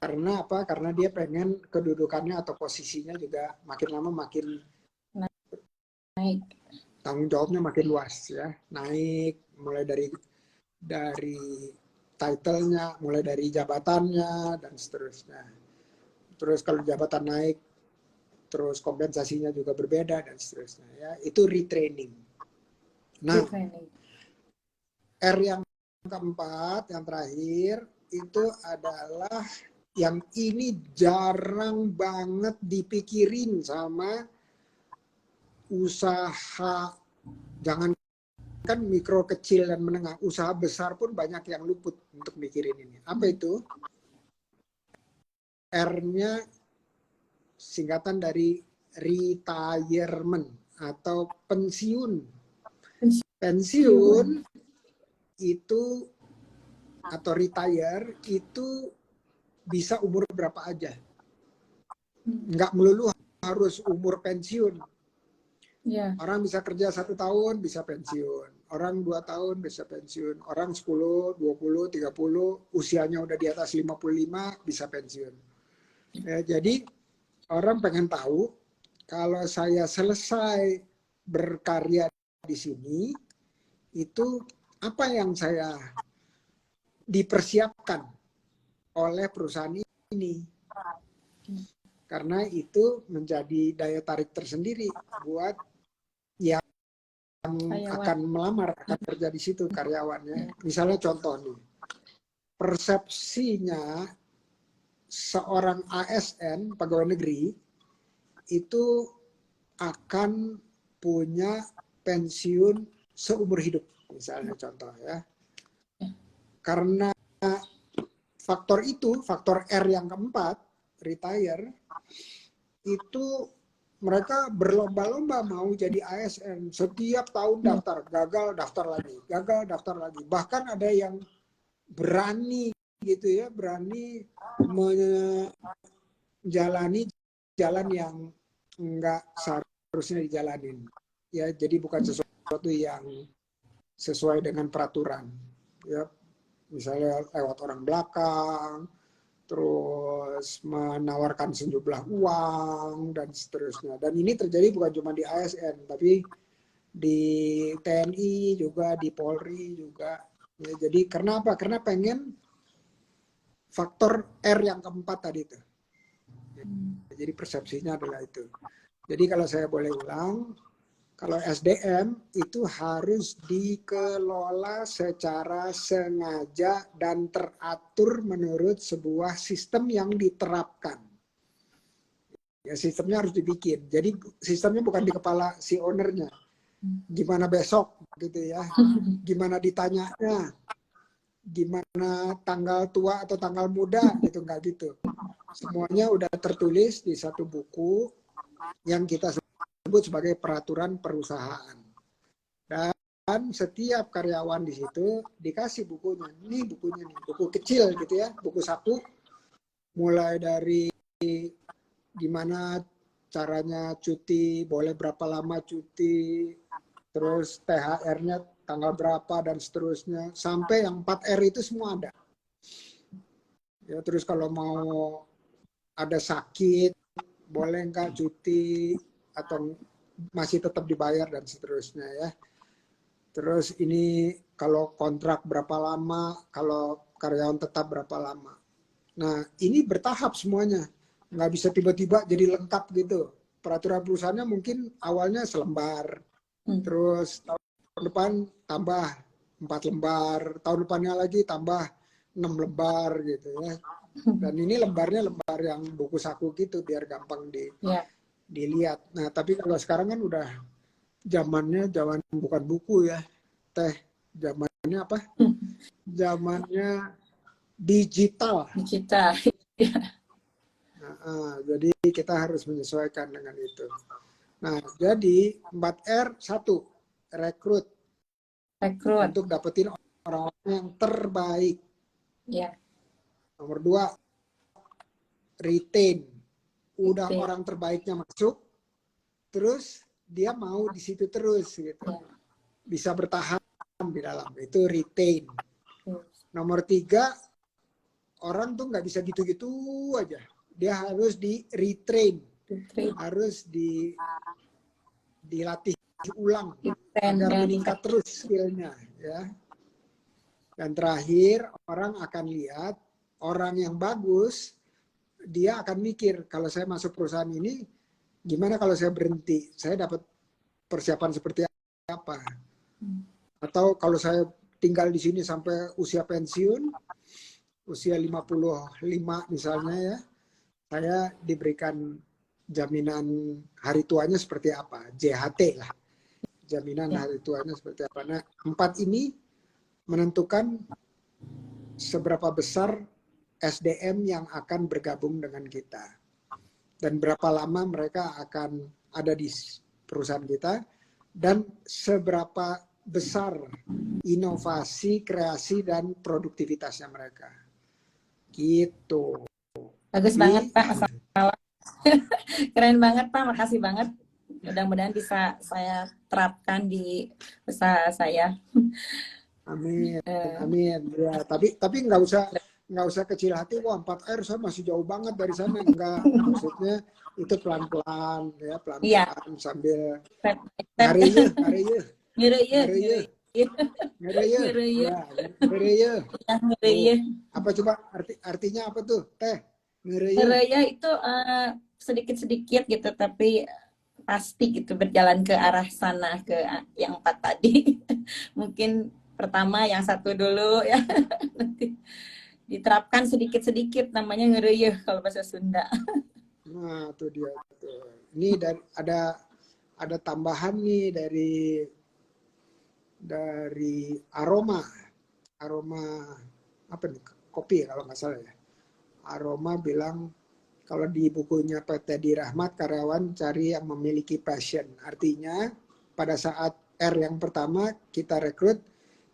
Karena apa? Karena dia pengen kedudukannya atau posisinya juga makin lama makin naik, tanggung jawabnya makin luas ya, naik mulai dari title-nya, mulai dari jabatannya dan seterusnya. Terus kalau jabatan naik, terus kompensasinya juga berbeda dan seterusnya ya. Itu retraining. Nah, R yang keempat, yang terakhir itu adalah yang ini jarang banget dipikirin sama usaha, jangan kan mikro, kecil dan menengah, usaha besar pun banyak yang luput untuk mikirin ini. Apa itu? R-nya singkatan dari retirement atau pensiun. Pensiun itu atau retire itu bisa umur berapa aja. Nggak melulu harus umur pensiun. Ya. Orang bisa kerja 1 tahun, bisa pensiun. Orang 2 tahun bisa pensiun. Orang 10, 20, 30, usianya udah di atas 55, bisa pensiun. Ya, jadi orang pengen tahu, kalau saya selesai berkarya di sini, itu apa yang saya dipersiapkan oleh perusahaan ini. Karena itu menjadi daya tarik tersendiri buat yang akan melamar, akan kerja di situ karyawannya. Misalnya contoh nih, persepsinya seorang ASN, pegawai negeri, itu akan punya pensiun seumur hidup, misalnya contoh ya. Karena faktor itu, faktor R yang keempat, retire, itu mereka berlomba-lomba mau jadi ASN. Setiap tahun daftar, gagal daftar lagi, gagal daftar lagi. Bahkan ada yang berani gitu ya, berani menjalani jalan yang enggak seharusnya dijalanin. Ya, jadi bukan sesuatu yang sesuai dengan peraturan. Ya, misalnya lewat orang belakang, terus menawarkan sejumlah uang dan seterusnya. Dan ini terjadi bukan cuma di ASN, tapi di TNI juga, di Polri juga. Ya, jadi karena apa? Karena pengen faktor R yang keempat tadi itu. Jadi persepsinya adalah itu. Jadi kalau saya boleh ulang, kalau SDM itu harus dikelola secara sengaja dan teratur menurut sebuah sistem yang diterapkan. Ya, sistemnya harus dibikin. Jadi sistemnya bukan di kepala si ownernya. Gimana besok gitu ya. Gimana ditanyanya. Gimana tanggal tua atau tanggal muda gitu, nggak gitu. Semuanya udah tertulis di satu buku yang kita sebut sebagai peraturan perusahaan. Dan setiap karyawan di situ dikasih bukunya. Ini bukunya nih, buku kecil gitu ya, buku saku. Mulai dari gimana caranya cuti, boleh berapa lama cuti, terus THR-nya tanggal berapa dan seterusnya. Sampai yang 4R itu semua ada. Ya, terus kalau mau ada sakit, boleh nggak cuti atau masih tetap dibayar dan seterusnya ya. Terus ini kalau kontrak berapa lama, kalau karyawan tetap berapa lama. Nah ini bertahap semuanya, nggak bisa tiba-tiba jadi lengkap gitu. Peraturan perusahaannya mungkin awalnya selembar, terus tahun depan tambah 4 lembar, tahun depannya lagi tambah 6 lembar gitu ya. Dan ini lembarnya lembar yang buku saku gitu biar gampang dilihat. Nah tapi kalau sekarang kan udah zamannya zaman bukan buku ya, zamannya apa? Zamannya digital. Jadi kita harus menyesuaikan dengan itu. Nah, jadi 4R, 1, rekrut. Untuk dapetin orang-orang yang terbaik. Nomor 2, retain. Udah orang terbaiknya masuk, terus dia mau di situ terus gitu. Bisa bertahan di dalam, itu retain. Nomor 3, orang tuh nggak bisa gitu-gitu aja. Dia harus di retrain, harus dilatih ulang agar meningkat terus skillnya ya. Dan terakhir, orang akan lihat orang yang bagus, dia akan mikir, kalau saya masuk perusahaan ini, gimana kalau saya berhenti? Saya dapat persiapan seperti apa? Atau kalau saya tinggal di sini sampai usia pensiun, usia 55 misalnya ya, saya diberikan jaminan hari tuanya seperti apa? JHT lah. Jaminan hari tuanya seperti apa. Nah, 4 ini menentukan seberapa besar SDM yang akan bergabung dengan kita. Dan berapa lama mereka akan ada di perusahaan kita. Dan seberapa besar inovasi, kreasi, dan produktivitasnya mereka. Gitu. Bagus banget Pak. Keren banget Pak, makasih banget. Mudah-mudahan bisa saya terapkan di usaha saya. Amin, Eh, amin. Ya, tapi nggak usah kecil hati. Wah, 4R saya masih jauh banget dari sana. Enggak, maksudnya itu pelan-pelan ya, iya, pelan-pelan sambil step by step. ngareye, ngareye, Ngereyeh, ngareye, ngereyeh, ngareye. ngereyeh, Ya, ngareye. ya, Tuh. ngereyeh. Apa coba artinya apa tuh? Teh, ngareye. Ngereyeh itu sedikit-sedikit gitu, tapi pasti gitu berjalan ke arah sana, ke yang empat tadi. Mungkin pertama yang satu dulu ya, nanti diterapkan sedikit-sedikit, namanya ngereyeh kalau bahasa Sunda. Nah, tuh dia tuh. Ini dari ada tambahan nih dari aroma. Aroma apa nih? Kopi ya, kalau nggak salah ya. Aroma bilang kalau di bukunya PT Di Rahmat, karyawan cari yang memiliki passion. Artinya pada saat R yang pertama kita rekrut,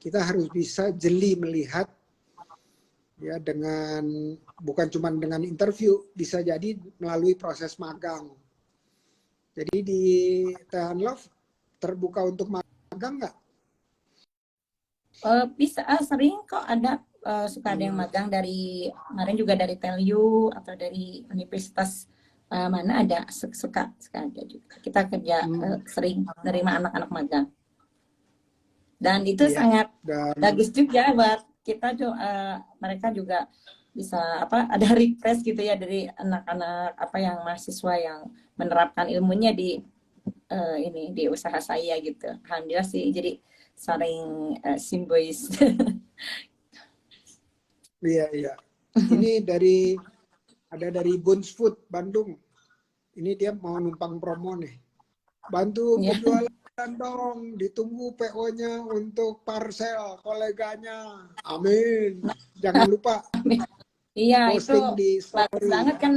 kita harus bisa jeli melihat ya, dengan bukan cuma dengan interview, bisa jadi melalui proses magang. Jadi di Tehan Love terbuka untuk magang nggak? Bisa, sering kok ada, suka ada yang Hmm, magang dari kemarin juga dari Telyu atau dari universitas mana ada suka ada juga. Kita kerja hmm, sering menerima anak-anak magang. Dan itu iya. sangat Dan bagus juga buat kita tuh, mereka juga bisa apa ada request gitu ya dari anak-anak apa yang mahasiswa yang menerapkan ilmunya di ini di usaha saya gitu. Alhamdulillah sih jadi saling simbois. iya, iya. Ini dari Buns Food Bandung. Ini dia mau numpang promo nih. Bantu Ya. penjualan dong, ditunggu PO-nya untuk parcel koleganya. Amin. Jangan lupa Iya, itu posting di bagus story. banget kan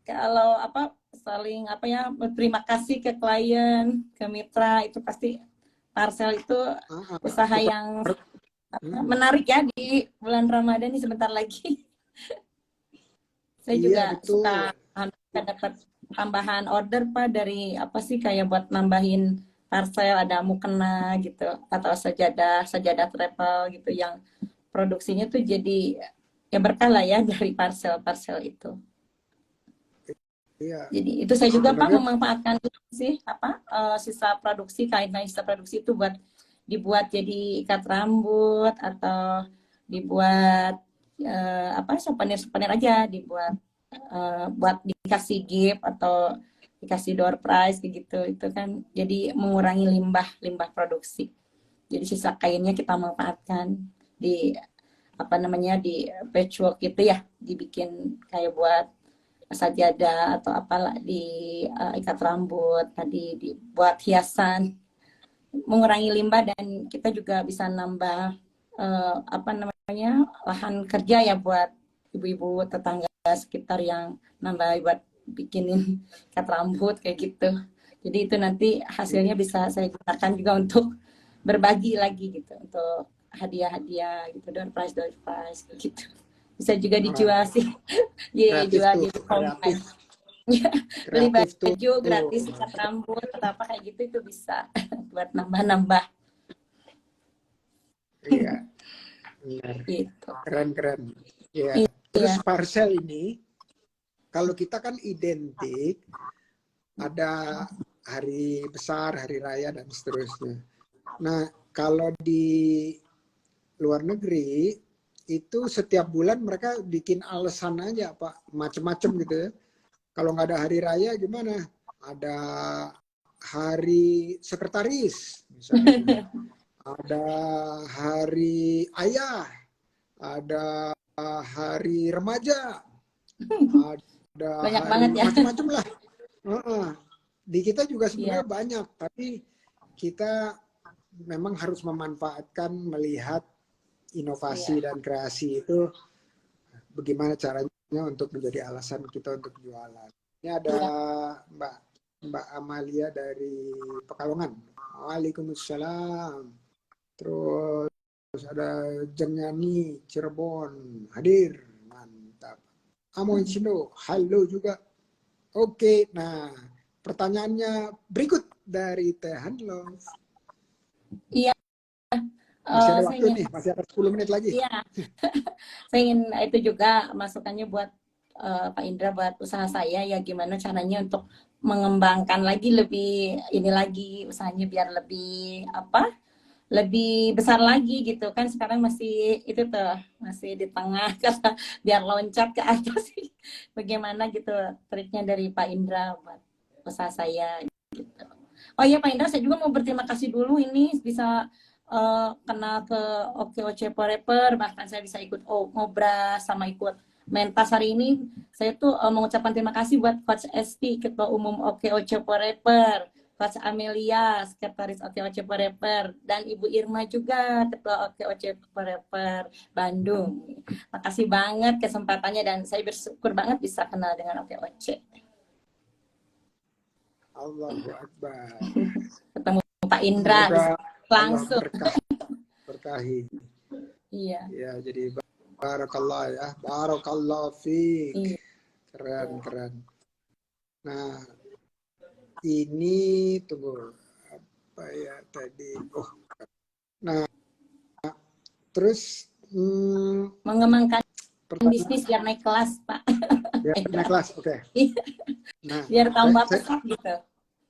kalau apa saling apa ya berterima kasih ke klien, ke mitra itu pasti parcel itu Ah, usaha tukar. yang Hmm, menarik ya di bulan Ramadan ini sebentar lagi. Saya iya juga betul. suka dapat tambahan order Pak dari apa sih kayak buat nambahin parcel ada mukena gitu atau sajadah sajadah travel gitu yang produksinya tuh jadi ya berkah lah ya dari parcel-parcel itu. Iya. Jadi itu saya juga Pak Sebenarnya memanfaatkan itu sih apa sisa produksi kain-kain sisa produksi itu buat dibuat jadi ikat rambut atau dibuat apa souvenir-souvenir aja dibuat buat dikasih gift atau dikasih door prize kayak gitu itu kan jadi mengurangi limbah produksi. Jadi sisa kainnya kita manfaatkan di apa namanya di patchwork gitu ya dibikin kayak buat sajadah atau apalah di ikat rambut tadi dibuat hiasan mengurangi limbah dan kita juga bisa nambah apa namanya lahan kerja ya buat ibu-ibu tetangga sekitar yang nambah buat bikinin ikat rambut kayak gitu. Jadi itu nanti hasilnya bisa saya gunakan juga untuk berbagi lagi gitu untuk hadiah-hadiah gitu door prize gitu. Bisa juga wah, dijual sih. Iya, kreatif jual tuh, jadi kreatif, komplain. Ya, beli kreatif tuh. baju gratis ikat rambut atau apa kayak gitu itu bisa buat nambah-nambah Iya, benar. gitu. Keren-keren. Iya. Terus Iya, parcel ini, kalau kita kan identik ada hari besar, hari raya dan seterusnya. Nah, kalau di luar negeri itu setiap bulan mereka bikin alasan aja, Pak, macem-macem gitu ya. Kalau nggak ada hari raya gimana? Ada hari sekretaris misalnya, ada hari ayah, ada hari remaja, ada banyak banget hari ya. macam-macam lah. Di kita juga Iya, sebenarnya banyak, tapi kita memang harus memanfaatkan melihat iya, inovasi dan kreasi itu bagaimana caranya untuk menjadi alasan kita untuk jualan. Ini ada iya. Mbak Mbak Amalia dari Pekalongan. Waalaikumsalam. Terus ada Jengani Cirebon hadir. Mantap. Amo Indo, halo juga. Oke, nah pertanyaannya berikut dari Teh Handlos. Iya, Masih ada saya waktu ingin, nih, masih ada 10 menit lagi. iya, saya ingin itu juga masukannya buat Pak Indra buat usaha saya ya gimana caranya untuk mengembangkan lagi lebih ini lagi usahanya biar lebih apa lebih besar lagi gitu kan sekarang masih itu tuh masih di tengah kata biar loncat ke atas sih bagaimana gitu triknya dari Pak Indra buat usaha saya gitu. Oh iya Pak Indra saya juga mau berterima kasih dulu ini bisa kenal ke OKOC Forever bahkan saya bisa ikut ngobras sama ikut mentas hari ini saya tuh mengucapkan terima kasih buat Coach Esti Ketua Umum OKOC Forever, Coach Amelia, Sekretaris OKOC Forever, dan Ibu Irma juga, Ketua OKOC Forever Bandung. Makasih banget kesempatannya dan saya bersyukur banget bisa kenal dengan OKOC. Allahu Akbar. Ketemu Pak Indra Semoga Allah langsung. berkahi. Iya. Ya, jadi barakallah ya. Barakallah fiik. Iya. Keren. Nah, ini tunggu apa ya tadi? Oh. Nah, terus mengembangkan bisnis biar naik kelas, Pak. Biar naik kelas, oke. Nah, biar tambah pesat gitu.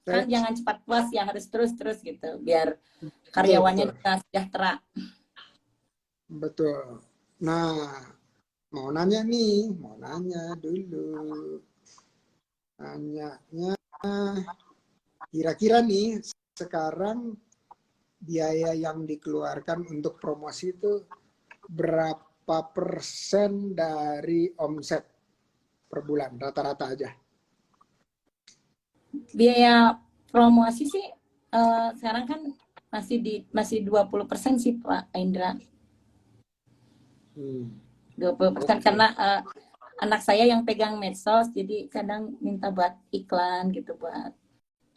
Kan jangan cepat puas ya, harus terus gitu. Biar karyawannya juga sejahtera. Betul. Nah, mau nanya dulu. Nanyanya, kira-kira nih sekarang biaya yang dikeluarkan untuk promosi itu berapa persen dari omset per bulan rata-rata aja? Biaya promosi sih sekarang kan masih 20% sih Pak Indra. 20% karena anak saya yang pegang medsos jadi kadang minta buat iklan gitu buat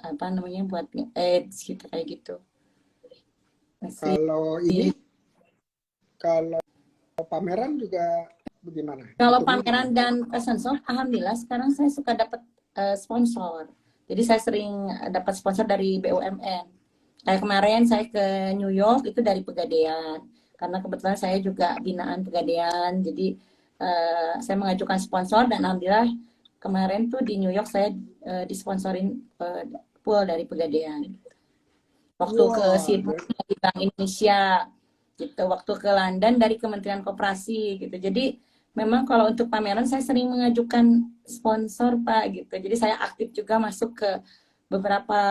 apa namanya buat ads gitu kayak gitu. Masih. Kalau pameran juga bagaimana? Kalau pameran dan fashion show, alhamdulillah sekarang saya suka dapat sponsor. Jadi saya sering dapat sponsor dari BUMN. Kayak kemarin saya ke New York itu dari Pegadaian. Karena kebetulan saya juga binaan Pegadaian. Jadi saya mengajukan sponsor dan alhamdulillah kemarin tuh di New York saya disponsorin pool dari Pegadaian. Waktu ke Sydney dari Bank Indonesia gitu, waktu ke London dari Kementerian Koperasi gitu. Jadi memang kalau untuk pameran saya sering mengajukan sponsor Pak gitu. Jadi saya aktif juga masuk ke beberapa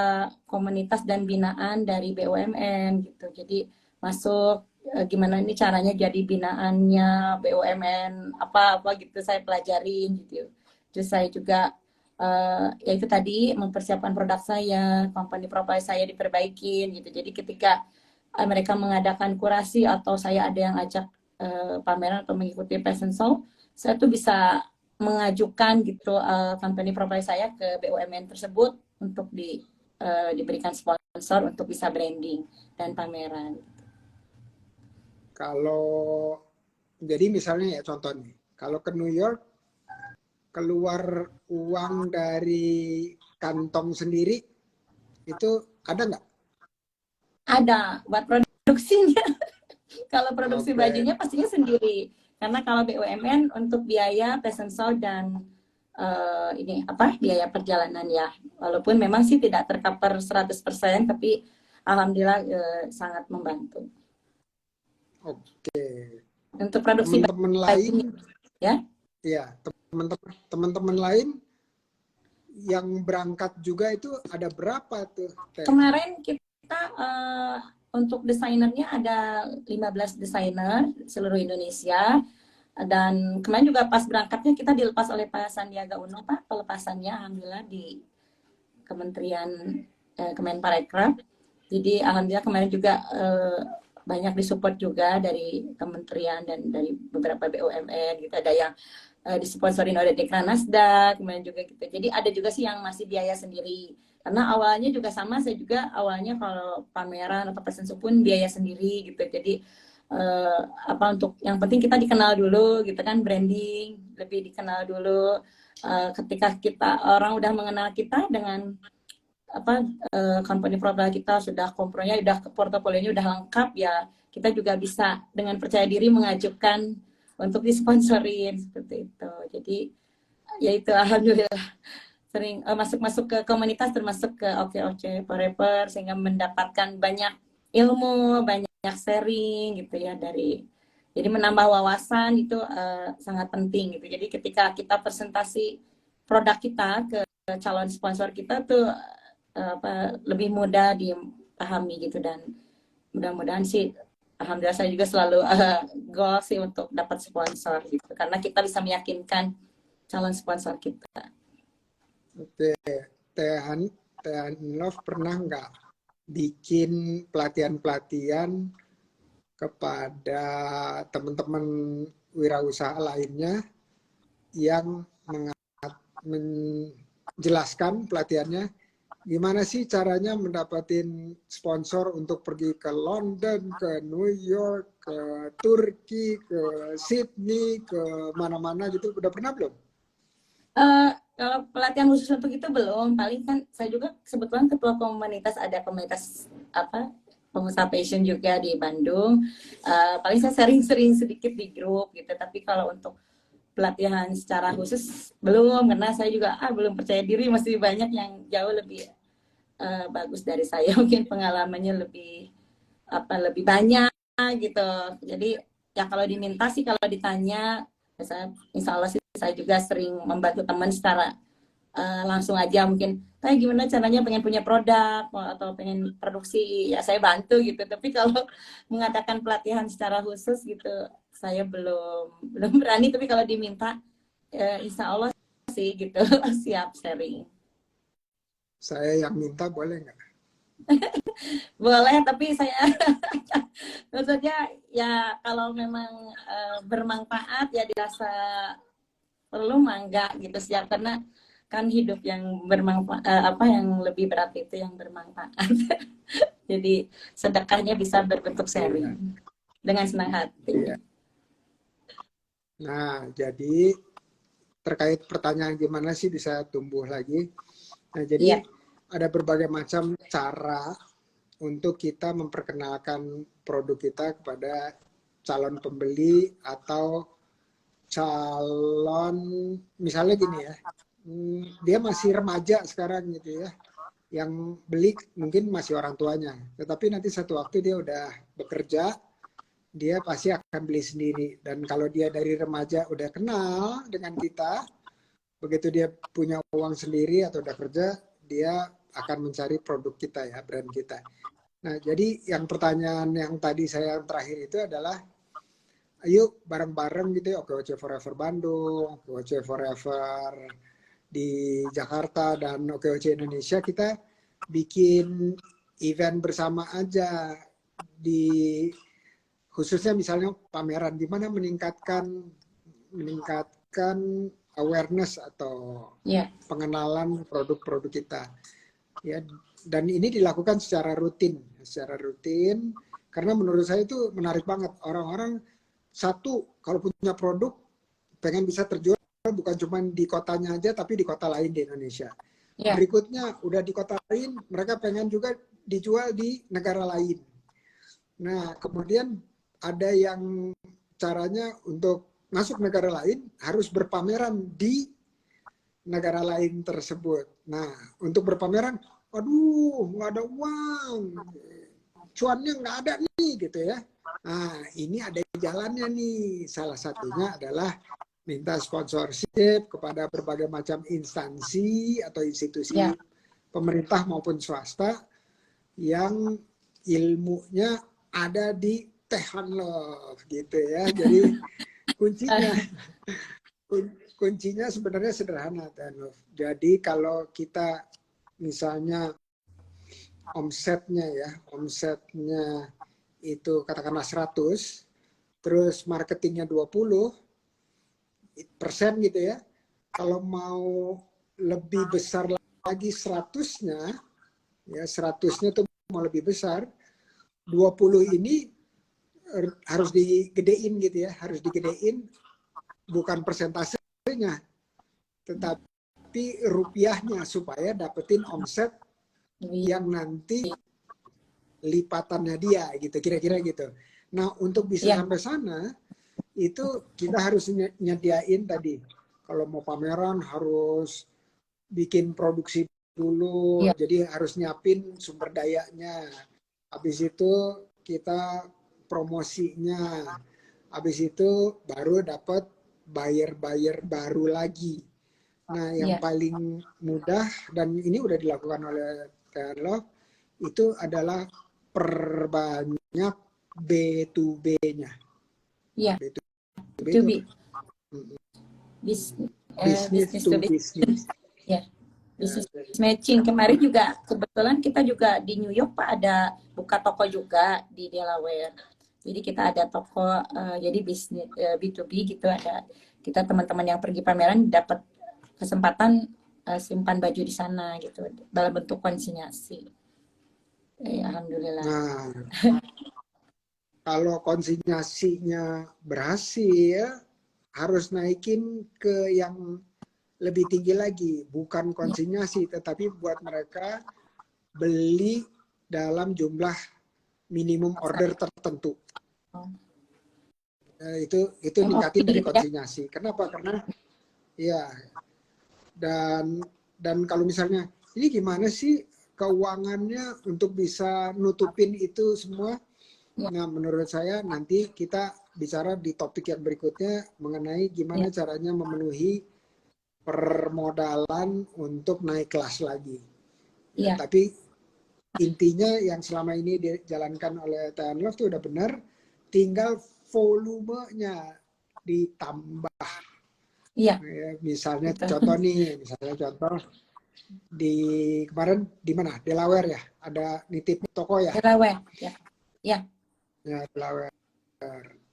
komunitas dan binaan dari BUMN gitu. Jadi masuk gimana ini caranya jadi binaannya BUMN apa gitu saya pelajarin gitu. Terus saya juga ya itu tadi mempersiapkan produk saya, company profile saya diperbaikin gitu. Jadi ketika mereka mengadakan kurasi atau saya ada yang ajak pameran atau mengikuti fashion show, saya tuh bisa mengajukan gitu company profile saya ke BUMN tersebut untuk diberikan sponsor untuk bisa branding dan pameran. Kalau jadi misalnya ya contoh nih, kalau ke New York keluar uang dari kantong sendiri itu ada nggak? Ada buat produksinya. Kalau produksi bajunya pastinya sendiri. Karena kalau BUMN untuk biaya fashion show dan ini apa biaya perjalanan ya. Walaupun memang sih tidak tercover 100%, tapi alhamdulillah sangat membantu. Oke. Untuk produksi teman-teman lain ya? Iya, teman-teman lain yang berangkat juga itu ada berapa tuh? Kemarin kita untuk desainernya ada 15 desainer seluruh Indonesia. Dan kemarin juga pas berangkatnya kita dilepas oleh Pak Sandiaga Uno Pak, pelepasannya alhamdulillah di Kementerian Kemenparekraf. Jadi alhamdulillah kemarin juga banyak disupport juga dari kementerian dan dari beberapa BUMN gitu. Ada yang disponsorin oleh Dekranasda, kemudian juga gitu. Jadi ada juga sih yang masih biaya sendiri. Karena awalnya juga sama, saya juga awalnya kalau pameran atau fashion show pun biaya sendiri gitu. Jadi apa untuk yang penting kita dikenal dulu gitu kan, branding lebih dikenal dulu. Ketika kita orang udah mengenal kita dengan apa company produk kita sudah kompronya udah portofolionya udah lengkap ya, kita juga bisa dengan percaya diri mengajukan untuk disponsorin seperti itu. Jadi ya itu alhamdulillah sering masuk-masuk ke komunitas, termasuk ke OKOC Forever, sehingga mendapatkan banyak ilmu, banyak sharing gitu ya, dari jadi menambah wawasan itu sangat penting gitu. Jadi ketika kita presentasi produk kita ke calon sponsor kita tuh lebih mudah dipahami gitu, dan mudah-mudahan sih alhamdulillah saya juga selalu goal sih untuk dapat sponsor gitu, karena kita bisa meyakinkan calon sponsor kita. Oke, Teh Love pernah nggak bikin pelatihan-pelatihan kepada teman-teman wirausaha lainnya yang menjelaskan pelatihannya gimana sih caranya mendapatkan sponsor untuk pergi ke London, ke New York, ke Turki, ke Sydney, ke mana-mana gitu. Udah pernah belum? Kalau pelatihan khusus untuk itu belum. Paling kan saya juga kebetulan ketua komunitas, ada komunitas apa pengusaha passion juga di Bandung. Paling saya sering-sering sedikit di grup gitu. Tapi kalau untuk pelatihan secara khusus belum, karena saya juga belum percaya diri, masih banyak yang jauh lebih bagus dari saya, mungkin pengalamannya lebih banyak gitu. Jadi ya kalau diminta sih, kalau ditanya saya insya Allah sih saya juga sering membantu teman secara langsung aja, mungkin kayak gimana caranya pengen punya produk atau pengen produksi, ya saya bantu gitu. Tapi kalau mengadakan pelatihan secara khusus gitu saya belum berani, tapi kalau diminta insya Allah sih gitu siap sharing. Saya yang minta boleh nggak? Boleh, tapi saya maksudnya ya kalau memang bermanfaat ya dirasa perlu mangga gitu siap, karena kan hidup yang bermanfaat yang lebih berat itu yang bermanfaat. Jadi sedekahnya bisa berbentuk Iya. sharing dengan senang hati. Iya. Nah, jadi terkait pertanyaan gimana sih bisa tumbuh lagi. Nah, jadi Iya. ada berbagai macam cara untuk kita memperkenalkan produk kita kepada calon pembeli atau calon, misalnya gini ya, dia masih remaja sekarang gitu ya, yang beli mungkin masih orang tuanya, tetapi nanti satu waktu dia udah bekerja, dia pasti akan beli sendiri. Dan kalau dia dari remaja udah kenal dengan kita, begitu dia punya uang sendiri atau udah kerja, dia akan mencari produk kita ya, brand kita. Nah, jadi yang pertanyaan yang tadi saya yang terakhir itu adalah, ayo bareng-bareng gitu ya, OKOC Forever Bandung, OKOC Forever di Jakarta, dan OKOC Indonesia, kita bikin event bersama aja, di khususnya misalnya pameran, gimana meningkatkan awareness atau pengenalan produk-produk kita ya. Dan ini dilakukan secara rutin karena menurut saya itu menarik banget. Orang-orang satu kalau punya produk pengen bisa terjual bukan cuma di kotanya aja, tapi di kota lain di Indonesia. Berikutnya udah di kota lain, mereka pengen juga dijual di negara lain. Nah, kemudian ada yang caranya untuk masuk negara lain harus berpameran di negara lain tersebut. Nah, untuk berpameran, aduh, nggak ada uang, cuannya nggak ada nih, gitu ya. Nah, ini ada jalannya nih. Salah satunya adalah minta sponsorship kepada berbagai macam instansi atau institusi pemerintah maupun swasta yang ilmunya ada di Teh Love gitu ya. Jadi kuncinya sebenarnya sederhana, Teh Love. Jadi kalau kita misalnya omsetnya itu katakanlah 100, terus marketingnya 20% gitu ya. Kalau mau lebih besar lagi 100-nya, ya 100-nya tuh mau lebih besar, 20 ini harus digedein gitu ya, harus digedein, bukan persentasenya tetapi rupiahnya, supaya dapetin omset yang nanti lipatannya dia gitu, kira-kira gitu. Nah, untuk bisa sampai sana itu kita harus nyediain tadi, kalau mau pameran harus bikin produksi dulu, jadi harus nyiapin sumber dayanya, habis itu kita promosinya, habis itu baru dapat buyer baru lagi. Nah, yang paling mudah dan ini udah dilakukan oleh Terlove itu adalah perbanyak B2B-nya. Iya. B2B itu business to business. Ya. Business matching. Kemarin juga kebetulan kita juga di New York Pak ada buka toko juga di Delaware. Jadi kita ada toko jadi bisnis B2B gitu, ada kita teman-teman yang pergi pameran dapat kesempatan simpan baju di sana gitu dalam bentuk konsinyasi. Alhamdulillah. Nah, kalau konsinyasinya berhasil, harus naikin ke yang lebih tinggi lagi, bukan konsinyasi, tetapi buat mereka beli dalam jumlah minimum order tertentu. Itu ningkatin dari konsinyasi. Kenapa? Karena ya, dan kalau misalnya ini gimana sih keuangannya untuk bisa nutupin itu semua? Nah, menurut saya nanti kita bicara di topik yang berikutnya mengenai gimana caranya memenuhi permodalan untuk naik kelas lagi. Ya, tapi intinya yang selama ini dijalankan oleh Terlove itu udah benar, tinggal volumenya ditambah. Ya, misalnya contoh di kemarin di mana? Delaware ya, ada nitip toko ya. Delaware, ya. Ya, Delaware.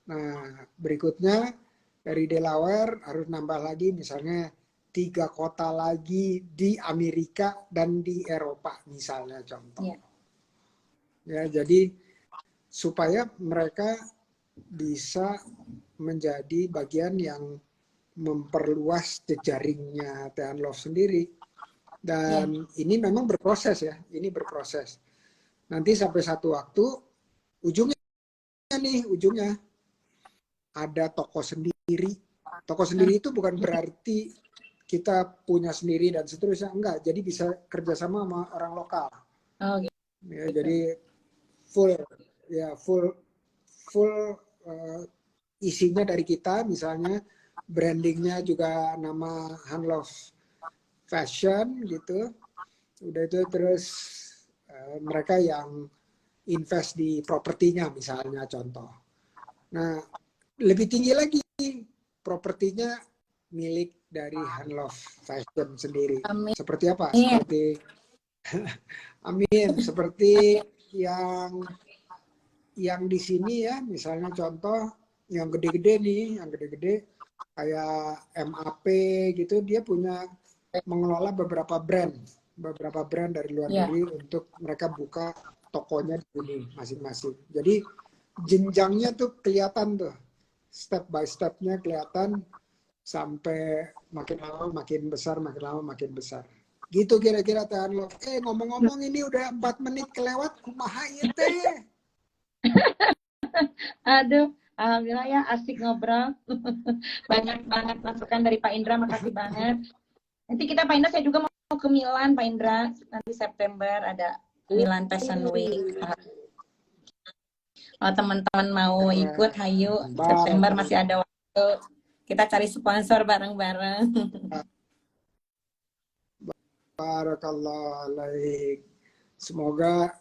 Nah, berikutnya dari Delaware harus nambah lagi misalnya 3 kota lagi di Amerika dan di Eropa misalnya contoh. Ya, jadi supaya mereka bisa menjadi bagian yang memperluas jejaringnya Terlove sendiri. Dan ini memang berproses ya, ini berproses. Nanti sampai satu waktu ujungnya ada toko sendiri. Toko sendiri itu bukan berarti kita punya sendiri dan seterusnya, enggak. Jadi bisa kerjasama sama orang lokal. Ya, jadi full isinya dari kita, misalnya brandingnya juga nama Hanlove Fashion gitu. Udah itu terus mereka yang invest di propertinya misalnya contoh. Nah, lebih tinggi lagi propertinya milik dari Hanlove Fashion sendiri. Amin. Seperti apa? Seperti amin, seperti yang di sini ya, misalnya contoh yang gede-gede nih, yang gede-gede kayak MAP gitu, dia punya mengelola beberapa brand dari luar negeri untuk mereka buka tokonya di sini masing-masing. Jadi jenjangnya tuh kelihatan tuh, step by stepnya kelihatan sampai makin lama makin besar, makin lama makin besar. Gitu kira-kira Terlove. Ngomong-ngomong ini udah 4 menit kelewat, kumaha ieu teh? Aduh, alhamdulillah ya asik ngobrol. Banyak banget masukan dari Pak Indra, makasih banget. Nanti kita Pak Indra, saya juga mau ke Milan Pak Indra, nanti September ada Milan Fashion Week. Kalau teman-teman mau ikut, hayu, September masih ada waktu. Kita cari sponsor bareng-bareng. Barakallah alaik. Semoga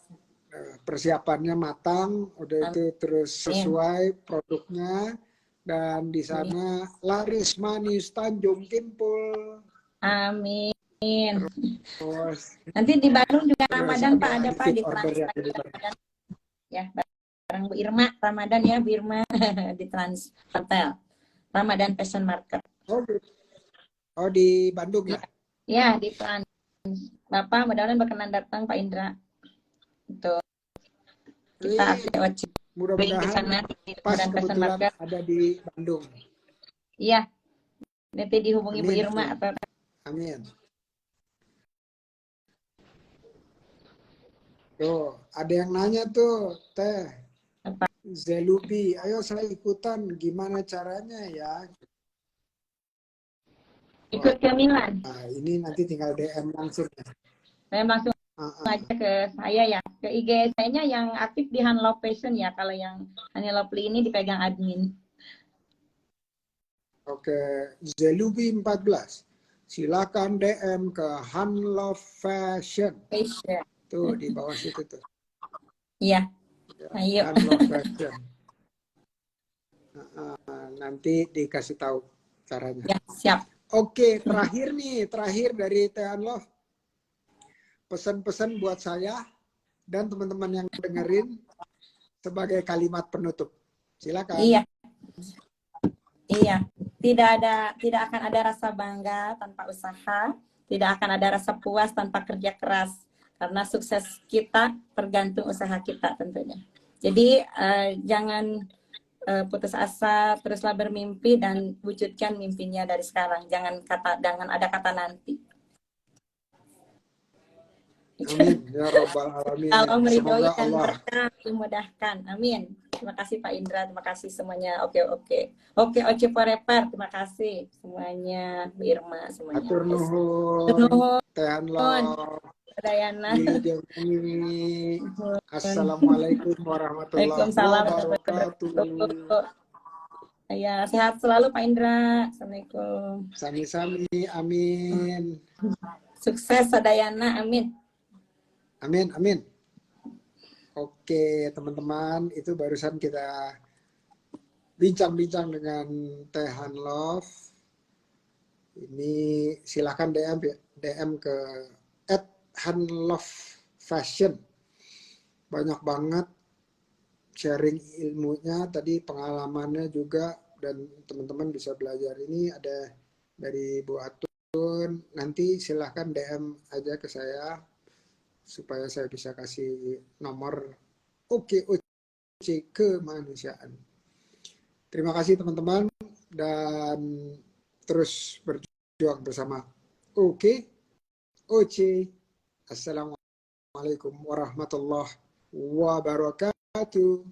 persiapannya matang, udah itu terus sesuai produknya, dan di sana laris manis Tanjung Kimpul. Amin. Nanti di Bandung juga Ramadan Pak, ada Pak di Ramadan. Ya, bareng Bu Irma Ramadan ya, Bu Irma di Trans Hotel. Ramadan Fashion Market. Oh di Bandung ya? Ya, di Trans. Bapak mudah-mudahan berkenan datang Pak Indra. Itu kita beli di Mudah-mudahan sana di pas Medan Fashion kebetulan Market. ada di Bandung. Iya, nanti dihubungi Bu Amin, Irma amin, atau amin. Tuh, ada yang nanya tuh, Teh apa. Zelubi, ayo saya ikutan, gimana caranya ya? Wah, Ikut ke Milan. ini nanti tinggal DM langsung. Saya langsung Ah, aja ah. ke saya ya, ke IG saya-nya yang aktif di Hanlove Fashion ya. Kalau yang Hanlove ini dipegang admin. Oke, Zelubi 14. Silakan DM ke Hanlove Fashion. Fashion. Tuh di bawah situ tuh. Iya, Ya, ayo. Hanlove Fashion. Nanti dikasih tahu caranya. Ya, siap. Oke, terakhir dari Teh Hanlove. Pesan-pesan buat saya dan teman-teman yang dengerin sebagai kalimat penutup. Silakan. Iya, iya. Tidak akan ada rasa bangga tanpa usaha, tidak akan ada rasa puas tanpa kerja keras. Karena sukses kita tergantung usaha kita tentunya. Jadi jangan putus asa, teruslah bermimpi dan wujudkan mimpinya dari sekarang. Jangan ada kata nanti. Amin ya robbal alamin. Kalau meridhoi Semoga dan Allah. berkah dimudahkan. Amin. Terima kasih Pak Indra, terima kasih semuanya. Oke. Oce Forever, terima kasih semuanya. Bu Irma semuanya. Atur nuhun. Teh Hanlove. Dayana. Widya. Assalamualaikum warahmatullahi Waalaikumsalam wabarakatuh. Ya, sehat selalu Pak Indra. Assalamualaikum. Sami-sami, amin. Sukses Sadayana, amin. Amin, amin. Oke, teman-teman, itu barusan kita bincang-bincang dengan Teh Hanlove. Ini silahkan DM ke @hanlovefashion. Banyak banget sharing ilmunya, tadi pengalamannya juga, dan teman-teman bisa belajar. Ini ada dari Bu Atun. Nanti silahkan DM aja ke saya supaya saya bisa kasih nomor OKOC kemanusiaan. Terima kasih teman-teman dan terus berjuang bersama OKOC. Assalamualaikum warahmatullahi wabarakatuh.